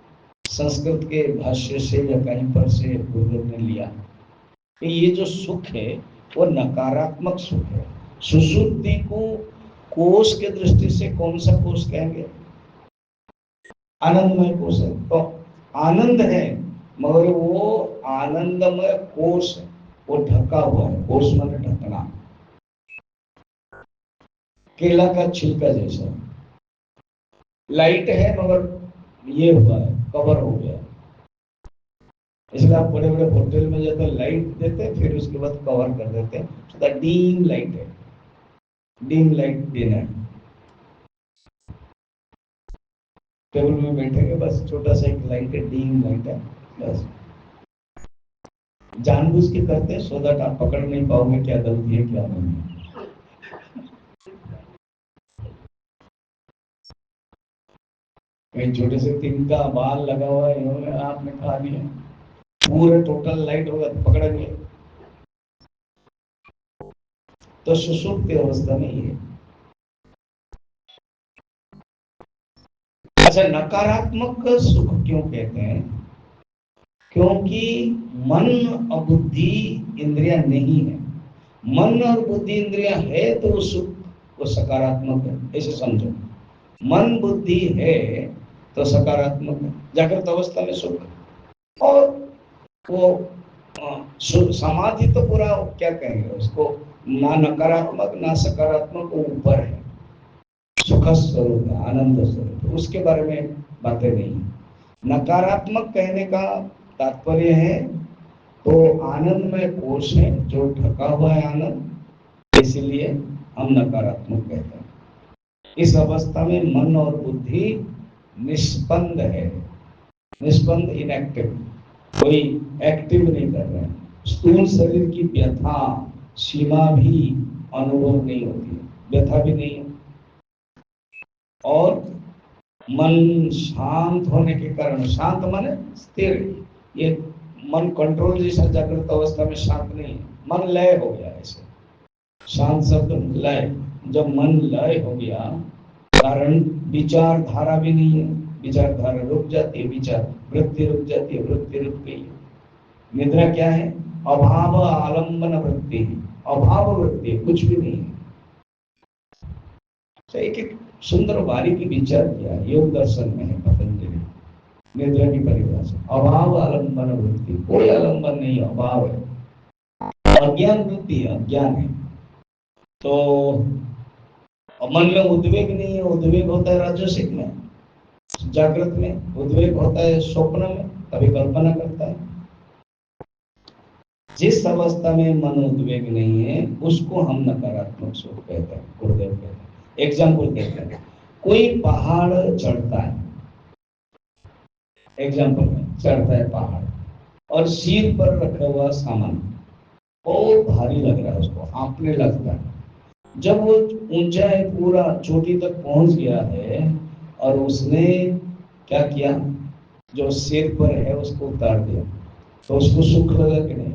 संस्कृत के भाष्य से या कहीं पर से गुरुदेव ने लिया कि ये जो सुख है वो नकारात्मक सुख है। सुषुप्ति को कोष के दृष्टि से कौन सा कोष कहेंगे? आनंदमय कोष है। तो आनंद है, मगर वो आनंदमय कोष है, वो ढका हुआ है। कोष माने ढकना, केला का छिलका जैसा। लाइट है मगर ये हुआ है, कवर हो गया। इसलिए आप बड़े बड़े होटल में जाते लाइट देते हैं, फिर उसके बाद कवर कर देते हैं, तो डीम लाइट है, डीम लाइट डिनर। टेबल में बैठेंगे, बस छोटा सा एक लाइट है, डीम लाइट है, बस। जानबूझ के करते हैं सो दैट आप पकड़ नहीं पाओगे क्या गलती है क्या नहीं है। कहीं छोटे से तिनका बाल लगा हुआ है, इन्होंने आपने खा लिया, पूरे टोटल लाइट होगा तो पकड़ेंगे। तो सुषुप्ति अवस्था में ये। अच्छा, नकारात्मक सुख क्यों कहते हैं? क्योंकि मन और बुद्धि इंद्रिया नहीं है। मन और बुद्धि इंद्रिया है तो सुख वो सकारात्मक है, ऐसे समझो। मन बुद्धि है तो सकारात्मक है, जागृत अवस्था में सुख। और वो समाधि तो पूरा क्या कहेंगे उसको, ना नकारात्मक ना सकारात्मक, वो ऊपर है, सुख स्वरूप है, आनंद स्वरूप, उसके बारे में बातें नहीं। नकारात्मक कहने का तात्पर्य है तो आनंद में कोश है जो ढका हुआ है आनंद, इसलिए हम नकारात्मक कहते हैं। इस अवस्था में मन और बुद्धि निष्पन्द है, निष्पन्द इनएक्टिव, कोई एक्टिव नहीं कर रहे हैं। स्थूल शरीर की व्यथा सीमा भी अनुभव नहीं होती है, व्यथा भी नहीं है। और मन शांत होने के कारण, शांत माने स्थिर, ये मन कंट्रोल जैसा जागृत अवस्था में शांत नहीं है, मन लय हो गया। ऐसे शांत शब्द लय, जब मन लय हो गया कारण विचार धारा भी नहीं है, विचार धारा रुक जाती है, विचार वृत्ति रुक जाती है, वृत्ति रुक गई। निद्रा क्या है? अभाव आलंबन वृत्ति, अभाव वृत्ति, कुछ भी नहीं है। तो एक सुंदर बारीकी विचार किया योग दर्शन में है पतंजलि, निद्रा की परिभाषा अभाव आलंबन वृत्ति, कोई आलंबन नहीं, अभाव है, अज्ञान वृत्ति है, अज्ञान है। तो मन में उद्वेग नहीं है, उद्वेग होता है राजसिक में, जागृत में उद्वेग होता है, स्वप्न में कभी कल्पना करता है। जिस अवस्था में मन उद्वेग नहीं है उसको हम नकारात्मक सुख कहते हैं, गुरुदेव कहते हैं। एग्जाम्पल देते हैं, कोई पहाड़ चढ़ता है, एग्जाम्पल में चढ़ता है पहाड़ और सिर पर रखा हुआ सामान बहुत भारी लग रहा है, उसको हाँफने लगता है। जब वो ऊंचाई पूरा चोटी तक पहुंच गया है और उसने क्या किया, जो सिर पर है उसको उतार दिया, तो उसको सुख लगा कि नहीं?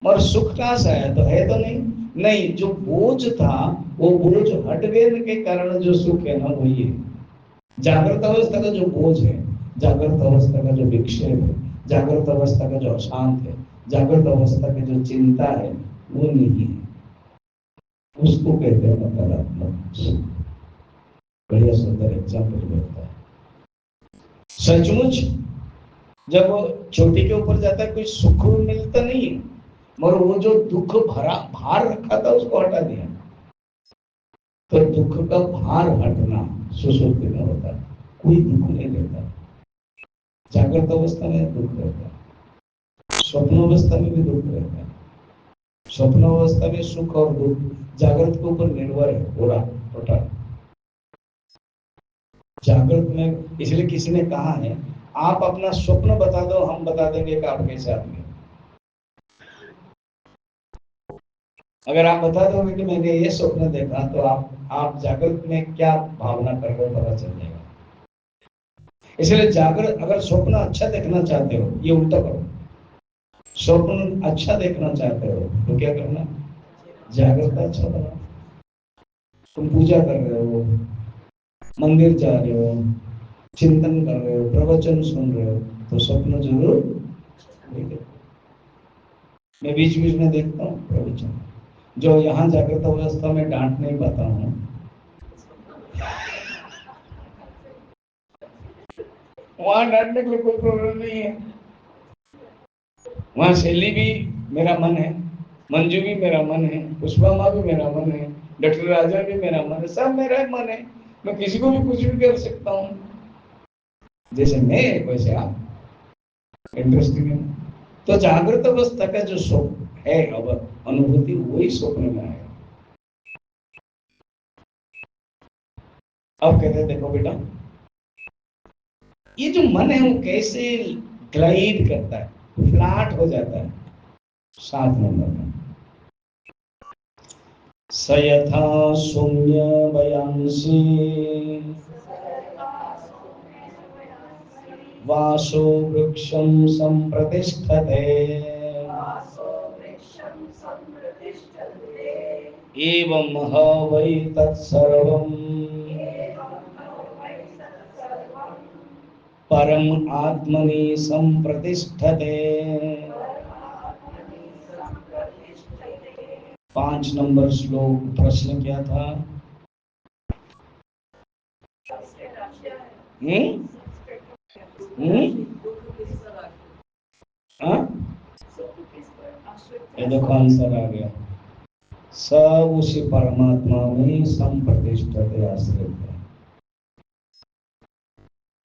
और सुख कहां से आया? तो है तो नहीं, नहीं, जो बोझ था वो बोझ हट गए के कारण जो सुख है ना वही है। जागृत अवस्था का जो बोझ है, जागृत अवस्था का जो विक्षेप है, जागृत अवस्था का जो अशांत है, जागृत अवस्था की जो चिंता है, वो नहीं है, उसको कहते हैं नकारात्मक सुख। बढ़िया सुंदर एग्जाम्पल मिलता है। सचमुच जब चोटी के ऊपर जाता है कोई सुख मिलता नहीं है, मगर वो जो दुख भरा भार रखा था उसको हटा दिया, तो दुख का भार हटना सुषुप्ति में होता है, कोई दुख नहीं रहता। जागृत अवस्था में दुख रहता है, स्वप्न अवस्था में भी दुख रहता है। स्वप्न अवस्था में सुख और दुख जागृत के ऊपर निर्भर है पूरा टोटल। जागृत में इसलिए किसी ने कहा है आप अपना स्वप्न बता दो, हम बता देंगे कि आप कैसे आदमी। अगर आप बता दोगे कि मैंने ये स्वप्न देखा, तो आप जागृत में क्या भावना कर रहे हो पता चल जाएगा। इसलिए जागृत, अगर स्वप्न अच्छा देखना चाहते हो, ये उल्टा करो, स्वप्न अच्छा देखना चाहते हो तो क्या करना, जागृत अच्छा बनाओ। तुम पूजा कर रहे हो, मंदिर जा रहे हो, चिंतन कर रहे हो, प्रवचन सुन रहे हो, तो स्वप्न जरूर देखे। मैं बीच बीच में देखता हूँ प्रवचन, जो यहाँ जागृत अवस्था में डांट नहीं पाता हूँ, वहां डांटने के लिए कोई प्रॉब्लम नहीं है। वहां शैली भी मेरा मन है, मंजू भी मेरा मन है, पुष्पा माँ भी मेरा मन है, डॉक्टर राजा भी मेरा मन है, सब मेरा मन है। मैं किसी को भी कुछ भी कर सकता हूँ, जैसे मैं वैसे आप। इंटरेस्टिंग है। तो जागृत अवस्था का जो सुख है अब अनुभूति, वही स्वप्न में आएगा। अब कहते हैं देखो बेटा, ये जो मन है वो कैसे ग्लाइड करता है, फ्लैट हो जाता है। 7 नंबर में सयथा शून्य बयांसी वासो वृक्षं संप्रतिष्ठते एवं ह वै तत्सर्वम् परम आत्मनि संप्रतिष्ठते। 5 नंबर श्लोक प्रश्न क्या था? ये देखो आंसर आ गया। सब उसी परमात्मा में संप्रतिष्ठित आश्रित है।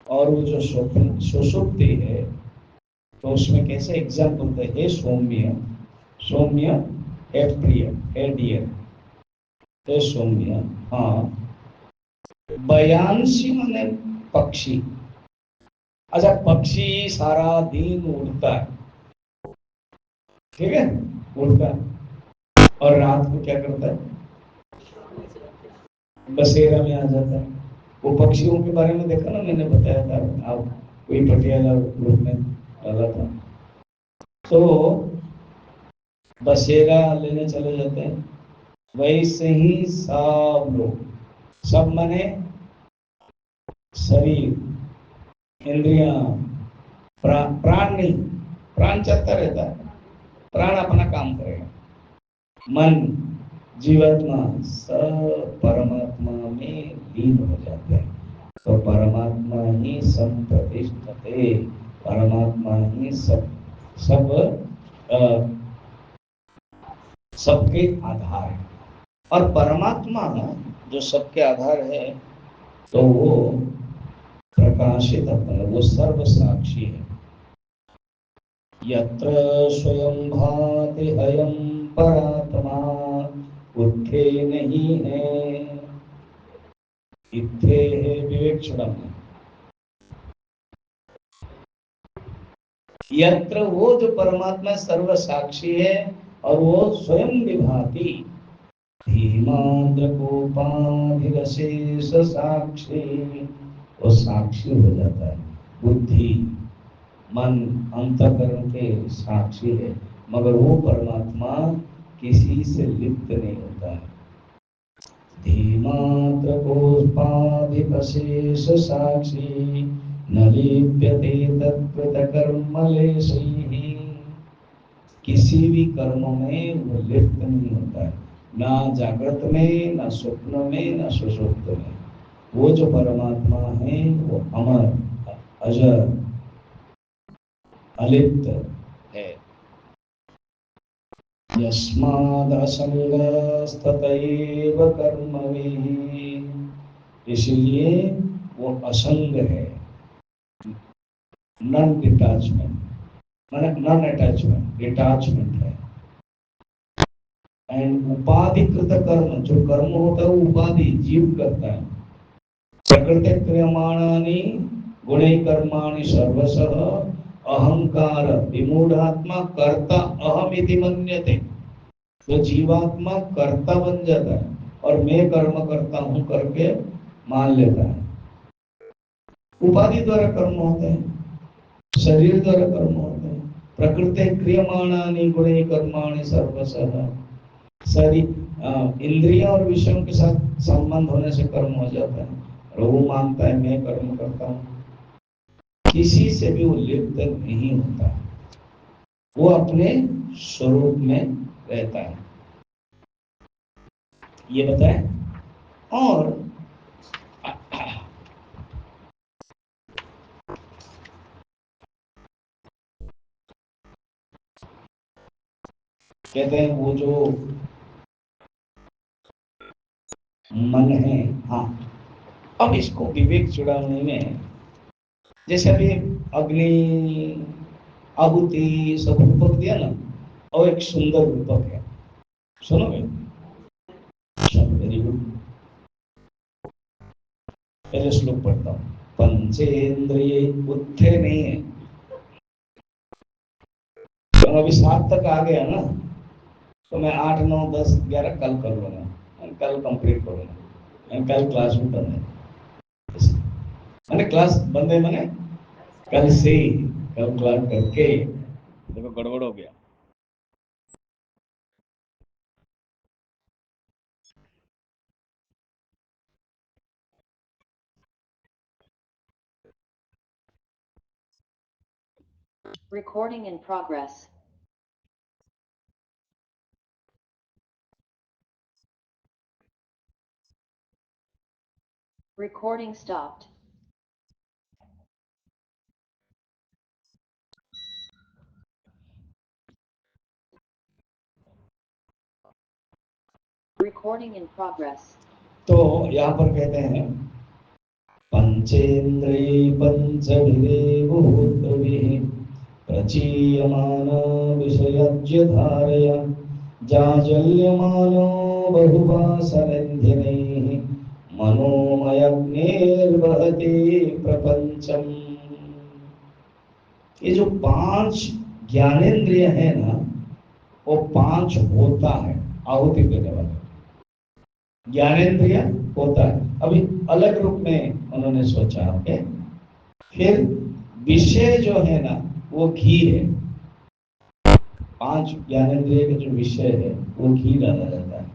और वो जो सुषुप्ति है तो उसमें कैसे एग्जाम्पल होते हैं? सौम्य सौम्य है, प्रिय है, डियर है, सौम्य। हाँ, बयांशी माने पक्षी। अच्छा, पक्षी सारा दिन उड़ता है, ठीक है, उड़ता है और रात को क्या करता है? बसेरा में आ जाता है। वो पक्षियों के बारे में देखा ना, मैंने बताया था, आप कोई पटियाला ग्रुप में डाला था। तो बसेरा लेने चले जाते हैं, वैसे ही सब लोग, सब माने शरीर, इंद्रियां, प्राण नहीं, प्राण चलता रहता है, प्राण अपना काम करेगा, मन, जीवात्मा सब परमात्मा में लीन हो जाते हैं। तो परमात्मा ही संप्रतिष्ठित है, परमात्मा ही सबके आधार है। और परमात्मा जो सबके आधार है तो वो प्रकाशित अपना, वो सर्व साक्षी है। यत्र स्वयं भाति अयं परात्मा उठे नहीं है, इत्थे है विवेक्षणम। यत्र, वो जो परमात्मा सर्व साक्षी है और वो स्वयं विभाति, धीमाद्रकोपाधिशेष साक्षी, वो साक्षी हो जाता है। बुद्धि, मन, अंतःकरण के साक्षी है, मगर वो परमात्मा किसी से लिप्त नहीं होता है। धीमाद्रकोपाधिशेष साक्षी न लिप्यते तत्कृत कर्मलेशैः। किसी भी कर्म में वो लिप्त नहीं होता है, ना जागृत में, ना स्वप्न में, ना सुषुप्त में। वो जो परमात्मा है वो अमर, अजर, अलिप्त है। यस्मादसंगस्ततैव कर्मभिः, इसलिए वो असंग है, नॉन डिटैचमेंट, माने नॉन अटैचमेंट, डिटैचमेंट है। एंड उपाधिकृत कर्म, जो कर्म होता है वो उपाधि जीव करता है। प्रकृति क्रियमाणानि गुणै कर्माणि सर्वशः अहंकार विमूढ़ात्मा कर्ता अहम इति मन्यते। तो जीवात्मा कर्ता बन जाता है और मैं कर्म करता हूं करके मान लेता है। उपाधि द्वारा कर्म होते हैं, शरीर द्वारा कर्म होते हैं। प्रकृति क्रियमाणानि गुणै कर्माणि सर्वशः, शरीर, इंद्रियों और विषयों के साथ संबंध होने से कर्म हो जाता है और वो मानता है मैं कर्म करता हूँ। किसी से भी वो लिप्त नहीं होता, वो अपने स्वरूप में रहता है। ये बताएं। और कहते हैं वो जो मन है, हाँ, अब इसको विवेक चुड़ाने में, जैसे अभी अग्नि, आहुति सब रूपक दिया ना, और एक सुंदर रूपक है, सुनोगे? Very good. पहले श्लोक पढ़ता हूँ। पंचेंद्रिय उत्थे नहीं है, तो अभी 7 तक आ गया ना, तो मैं 8, 9, 10, 11 कल कर लूंगा, कल कंप्लीट करूंगा। कल क्लास भी बंद है, मैंने क्लास बंद है, मैंने कल से ही कैलकुलेट करके देखो गड़बड़ हो गया। Recording in progress. Recording stopped. Recording in progress. तो यहाँ पर कहते हैं पंचेन्द्रिय पंचभिरेभूतभिः प्रचीयमान विषयज्य धारया जाजल्यमानो बहुवासरन्धिनैः मनोमयग्निर्वहति प्रपंचम। ये जो 5 ज्ञानेंद्रिय है ना, वो 5 होता है आहुति देने वाला ज्ञानेंद्रिय होता है। अभी अलग रूप में उन्होंने सोचा है। फिर विषय जो है ना वो घी है। 5 ज्ञानेंद्रिय के जो विषय है वो घी डाला जाता है,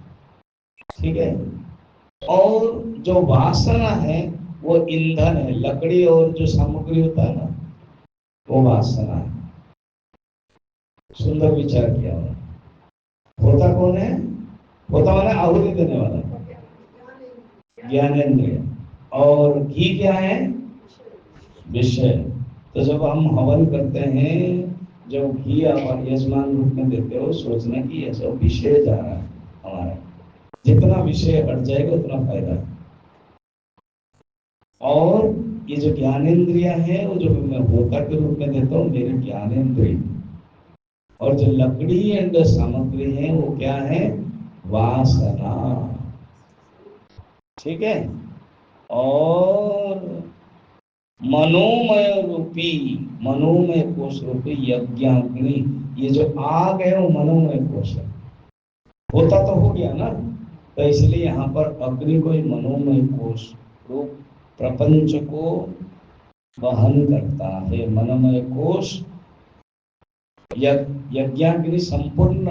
ठीक है। और जो वासना है वो ईंधन है, लकड़ी और जो सामग्री होता है ना वो वासना है। सुंदर विचार किया होता कौन है? होता माने आहुति देने वाला ज्ञानेंद्रिय, और घी क्या है? विषय। तो जब हम हवन करते हैं, जब घी आप यजमान रूप में देते हो, सोचना कि ये सब विषय जा रहा है हमारा। जितना विषय हट जाएगा उतना फायदा है। और ये जो ज्ञानेंद्रिय है वो जो मैं होता के रूप में देता हूँ, मेरे ज्ञानेंद्रिय। और जो लकड़ी एंड सामग्री है वो क्या है? वासना, ठीक है। और मनोमय रूपी, मनोमय कोश रूपी यज्ञाग्नि, ये जो आग है वो मनोमय कोश है। होता तो हो गया ना, तो इसलिए यहाँ पर अग्नि को ही मनोमय कोश रूप प्रपंच को वहन करता है। मनोमय कोश यज्ञाग्नि संपूर्ण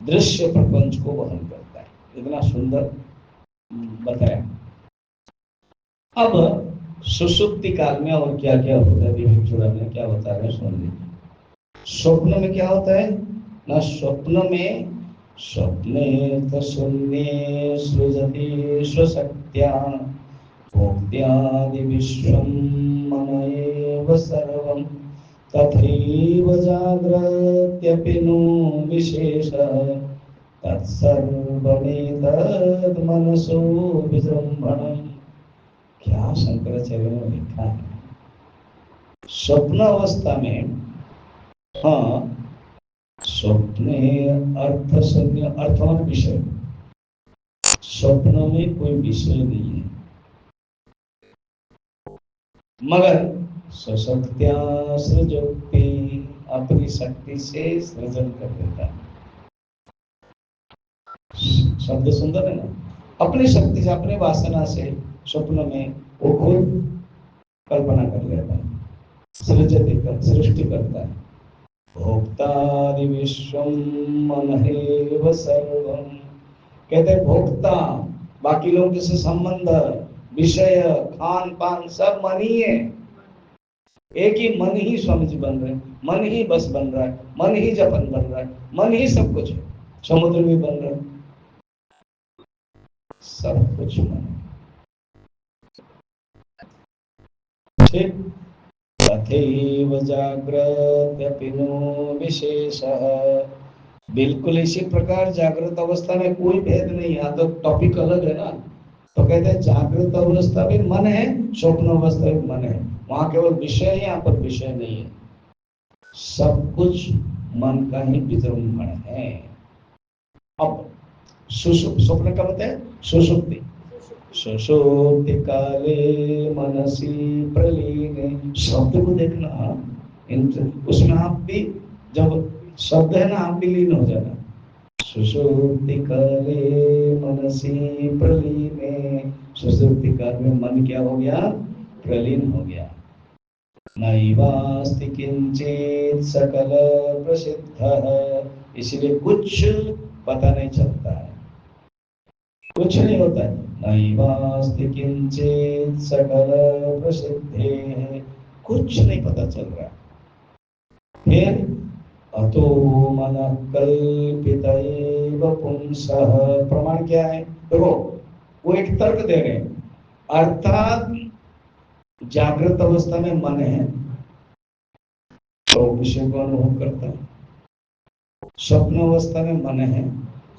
दृश्य प्रपंच को वहन करता है। इतना सुंदर बताया। अब सुषुप्ति काल में और क्या क्या होता है, दिव्य चूड़ा में क्या बता रहे हैं सुन लीजिए। स्वप्न में क्या होता है ना? स्वप्न में स्वप्ने शून्ये सृजति स्वशक्त्या भोक्त्यादि विश्वं मन एव सर्वं तथैव जाग्रत्यपि नो विशेषः तत्सर्वमेतद् मनसो विजृंभणम्। क्या शंकराचार्य ने लिखा है। स्वप्न अवस्था में, हाँ, स्वप्ने अर्थ शून्य, अर्थवान विषय, स्वप्न में कोई विषय नहीं है, मगर स्वशक्त्या सृजति, अपनी शक्ति से सृजन कर देता है। शब्द सुंदर है ना? अपनी शक्ति से, अपने वासना से स्वप्न में वो खुद कल्पना कर लेता है, सृष्टि करता है। भोक्तादि विश्वम मनहेव सर्वम, कहते हैं भोक्ता, बाकी लोगों से संबंध, विषय, खान पान सब मन ही है। एक ही मन ही स्वामी जी बन रहे हैं, मन ही बस बन रहा है, मन ही जपन बन रहा है, मन ही सब कुछ है। समुद्र भी बन रहा है, सब कुछ मन। ठीक। तथैव जाग्रत्यपि नो विशेषः, बिल्कुल इसी प्रकार जागृत अवस्था में कोई भेद नहीं है। तो टॉपिक अलग है ना, तो कहते हैं जागृत अवस्था में मन है, स्वप्न अवस्था में मन है। वहां केवल विषय है, यहाँ पर विषय नहीं है, सब कुछ मन का ही विजृंभण है। अब स्वप्न का मतलब है सुषुप्ति। सुषुप्ति काले मनसी प्रलीने, शब्द को देखना, उसमें आप भी, जब शब्द है ना, आप भी लीन हो जाना। सुषुप्ति काले मनसी प्रलीने, सुषुप्ति काल में मन क्या हो गया? प्रलीन हो गया। नैवास्ति किंचित सकल प्रसिद्ध, इसलिए कुछ पता नहीं चलता है, कुछ नहीं होता है। नैवास्ति किंचित सकल प्रसिद्धे, कुछ नहीं पता चल रहा है। फिर अतो मन कल्पितैव पुंसः, प्रमाण क्या है? देखो वो एक तर्क दे रहे हैं, अर्थात जागृत अवस्था में मन है तो विषय को अनुभव करता है, स्वप्न अवस्था में मन है,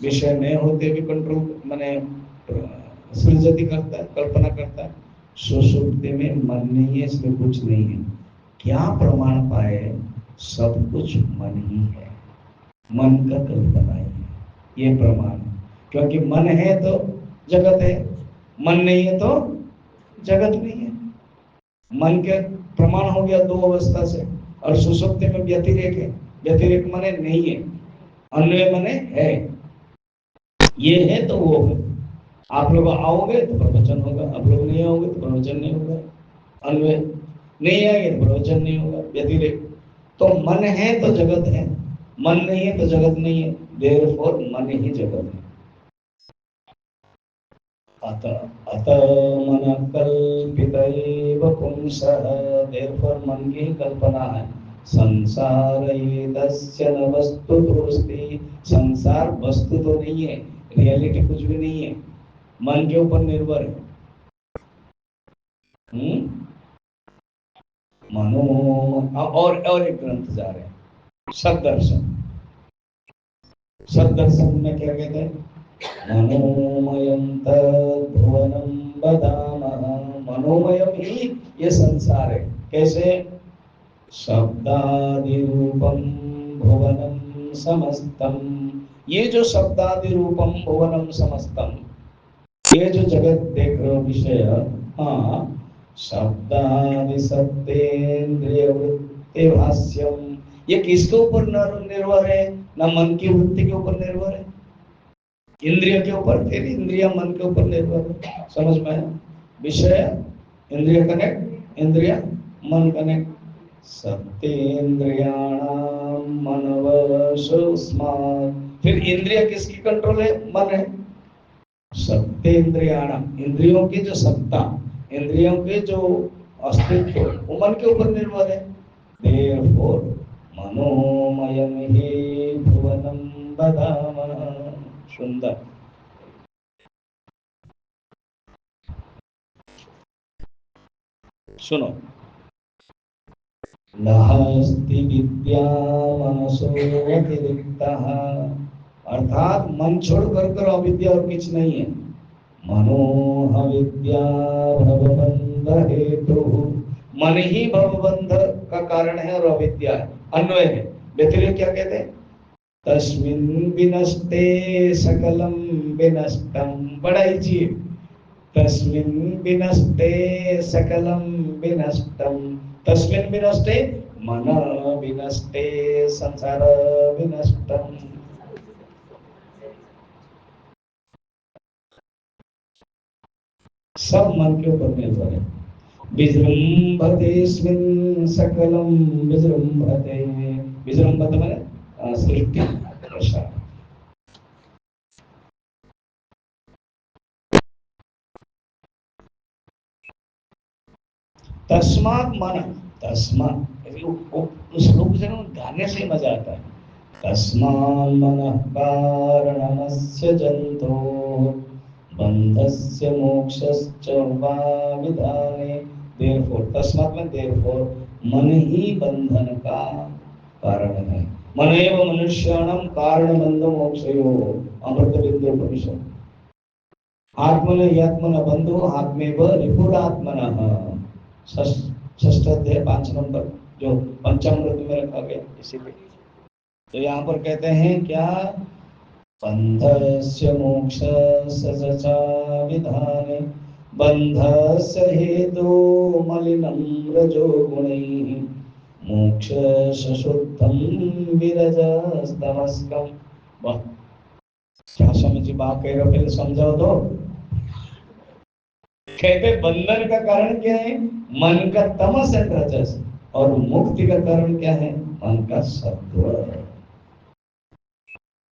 विषय में होते भी कंट्रोल माने सृजति करता है, कल्पना करता है। सुषुप्ति में मन नहीं है, इसमें कुछ नहीं है। क्या प्रमाण पाए? सब कुछ मन ही है, मन का कल्पना ही है, ये प्रमाण। क्योंकि मन है तो जगत है, मन नहीं है तो जगत नहीं है। मन के प्रमाण हो गया दो अवस्था से, और सुषुप्ति में व्यतिरेक है, व्यतिरेक माने नहीं है, अन्वय माने है। ये है तो वो है। आप लोग आओगे तो प्रवचन होगा, आप लोग नहीं आओगे तो प्रवचन नहीं होगा। अन्वय नहीं आएंगे तो प्रवचन नहीं होगा, व्यतिरेक। तो मन है तो जगत है, मन नहीं है तो जगत नहीं है, देयरफॉर मन ही जगत है। अतः मन कल्पितैव पुंसः, देयरफॉर मन की कल्पना है। संसार एतस्य न वस्तुतोऽस्ति, संसार वस्तु तो नहीं है, रियलिटी कुछ भी नहीं है, मन के ऊपर निर्भर है। मनो, और एक ग्रंथ जा रहे हैं, सदर्शन। सदर्शन में क्या कहते हैं? मनोमयं तद्भुवनं वदामः, मनोमयम ही ये संसार है। कैसे? शब्दादि रूपम भुवनम समस्तम, ये जो शब्दादि रूपम भुवनम समस्तम, ये जो जगत देख रहे हो विषय, हाँ, शब्दादि सत्तेन्द्रिय वृत्ति भाष्यम, ये किसके ऊपर निर्भर है? ना मन की वृत्ति के ऊपर निर्भर है, इंद्रिय के ऊपर, फिर इंद्रिय मन के ऊपर निर्भर है। समझ में है? विषय इंद्रिय कनेक्ट, इंद्रिय मन कनेक्ट। सत्तेन्द्रियाणाम मनवशोस्मात्, फिर इंद्रिय किसकी कंट्रोल है? मन है। सत्तेन्द्रियाणाम, इंद्रियों की जो सत्ता, इंद्रियों के जो अस्तित्व, वो मन के ऊपर निर्भर है। देयरफॉर मनोमयम हि भुवनम वदामः। सुंदर। सुनो, नास्ति विद्या मनसो अतिरिक्तः, अर्थात मन छोड़ कर अविद्या और कुछ नहीं है। मनोह विद्या भवबंध हेतु, मन ही भवबंध का कारण है और अविद्या है, अन्वय है। व्यतिरेक क्या कहते हैं? तस्मिन् विनष्टे सकलम विनष्टम, बड़ा इजी है। तस्मिन् विनष्टे सकलम विनष्टम, तस्मिन् विनष्टे मन विनष्टे संसार विनष्टम। सब मन के ऊपर निर्भर है। विजृंभतेस्मिन् सकलम विजृंभते, विजृंभते माने सृष्टि प्रसार। तस्मात् मन, तस्मात् उस रूप से गाने से मजा आता है। तस्मात् मनः कारणमस्य जंतो बंधस्य मोक्षश्च वा विधाने, देयरफॉर, तस्मात् में देयरफॉर, मन ही बंधन का कारण है। मन एव मनुष्याणां कारणबंध मोक्षयो, अमृतबिंदुपनिषद। आत्मन यात्मन बंधु आत्मेव रिपुरात्मनः, षष्ठ अध्याय 5 नंबर जो पंचामृत में रखा गया, इसीलिए तो यहाँ पर कहते हैं क्या? बंधस्य मोक्षस्य च विधाने, बंधस्य हेतु मलिनं रजो गुणैः, मोक्षस्य शुद्धं विरजस्तमस्कम्। वाह, क्या समझी बात कह रहे हो? पहले समझाओ तो। कहते बंधन का कारण क्या है? मन का तमस एंड रजस। और मुक्ति का कारण क्या है? मन का सत्व।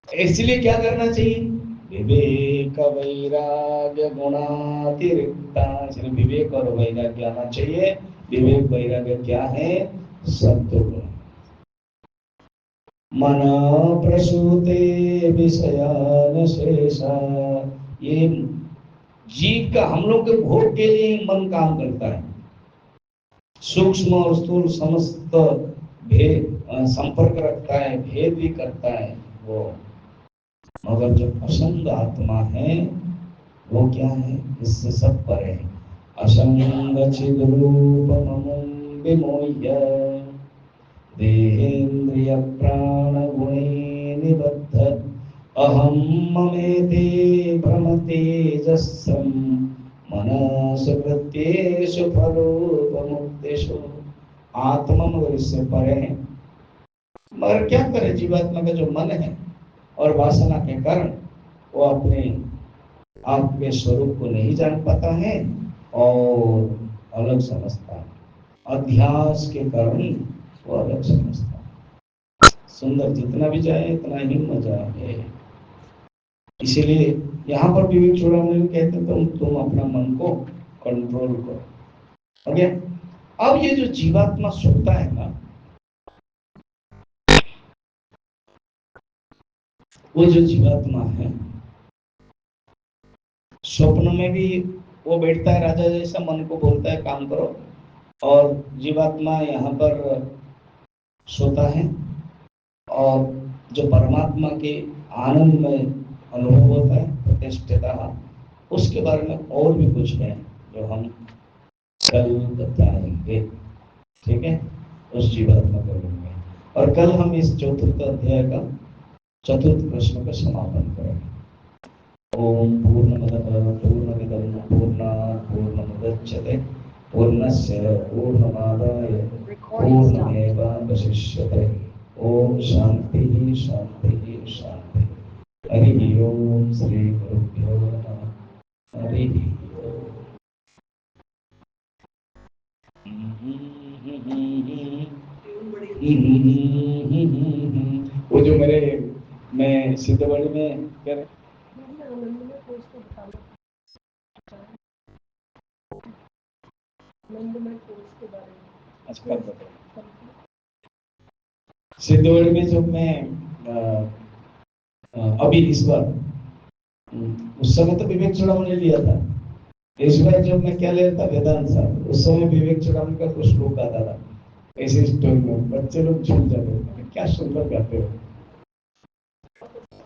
इसलिए क्या करना चाहिए? विवेक वैराग्य गुणातिरिक्ता। इसलिए विवेक और वैराग्य आना चाहिए। विवेक वैराग्य क्या है? सत्व। मन प्रसूते विषयान शेषा। ये जीव का, हम लोग के भोग के लिए मन काम करता है। सूक्ष्म और स्थूल समस्त भेद संपर्क रखता है, भेद भी करता है वो। मगर जो असंग आत्मा है वो क्या है? इससे सब परे है। असंग चिद्रूपममुं विमोह्य देहेन्द्रिय प्राण गुणे निबद्ध अहं ममेति भ्रमतेजस्रं मनसु वृत्तेषु फलोपमुक्तेषु। आत्मा मगर इससे परे है। मगर क्या करे? जीवात्मा का जो मन है और वासना के कारण वो अपने आपके स्वरूप को नहीं जान पाता है और अलग समझता है। अध्यास के कारण वो अलग समझता है। सुंदर जितना भी जाए इतना ही मजा है। इसीलिए यहाँ पर विवेक चूड़ामणि कहते हैं तुम अपना मन को कंट्रोल करो। ओके। अब ये जो जीवात्मा सोता है ना, वो जो जीवात्मा है स्वप्न में भी वो बैठता है राजा जैसा, मन को बोलता है काम करो, और जीवात्मा यहाँ पर सोता है। और जो परमात्मा के आनंद में अनुभव होता है प्रतिष्ठिता, उसके बारे में और भी कुछ है जो हम कल बताएंगे। ठीक है? उस जीवात्मा को लेंगे। और कल हम इस चतुर्थ अध्याय का चतुर्थ प्रश्न का समापन करेंगे। ओम पूर्णमदः पूर्णमिदं पूर्णात् पूर्णमुदच्यते पूर्णस्य पूर्णमादाय पूर्णमेवावशिष्यते। ओम शांति शांति शांति। हरि ओम श्री गुरुभ्यो नमः। हरि वो जो मैं सिद्धवाड़ी में क्या अच्छा सिद्धवाड़ी में जब मैं अभी इस बार उस समय तो विवेक चूड़ामणि लिया था। इस बार जब मैं क्या लिया था? वेदांत साहब। उस समय विवेक चूड़ामणि का कुछ श्लोक आता था ऐसे स्टोरी में, बच्चे लोग झूम जाते थे, क्या सुंदर गाते हो।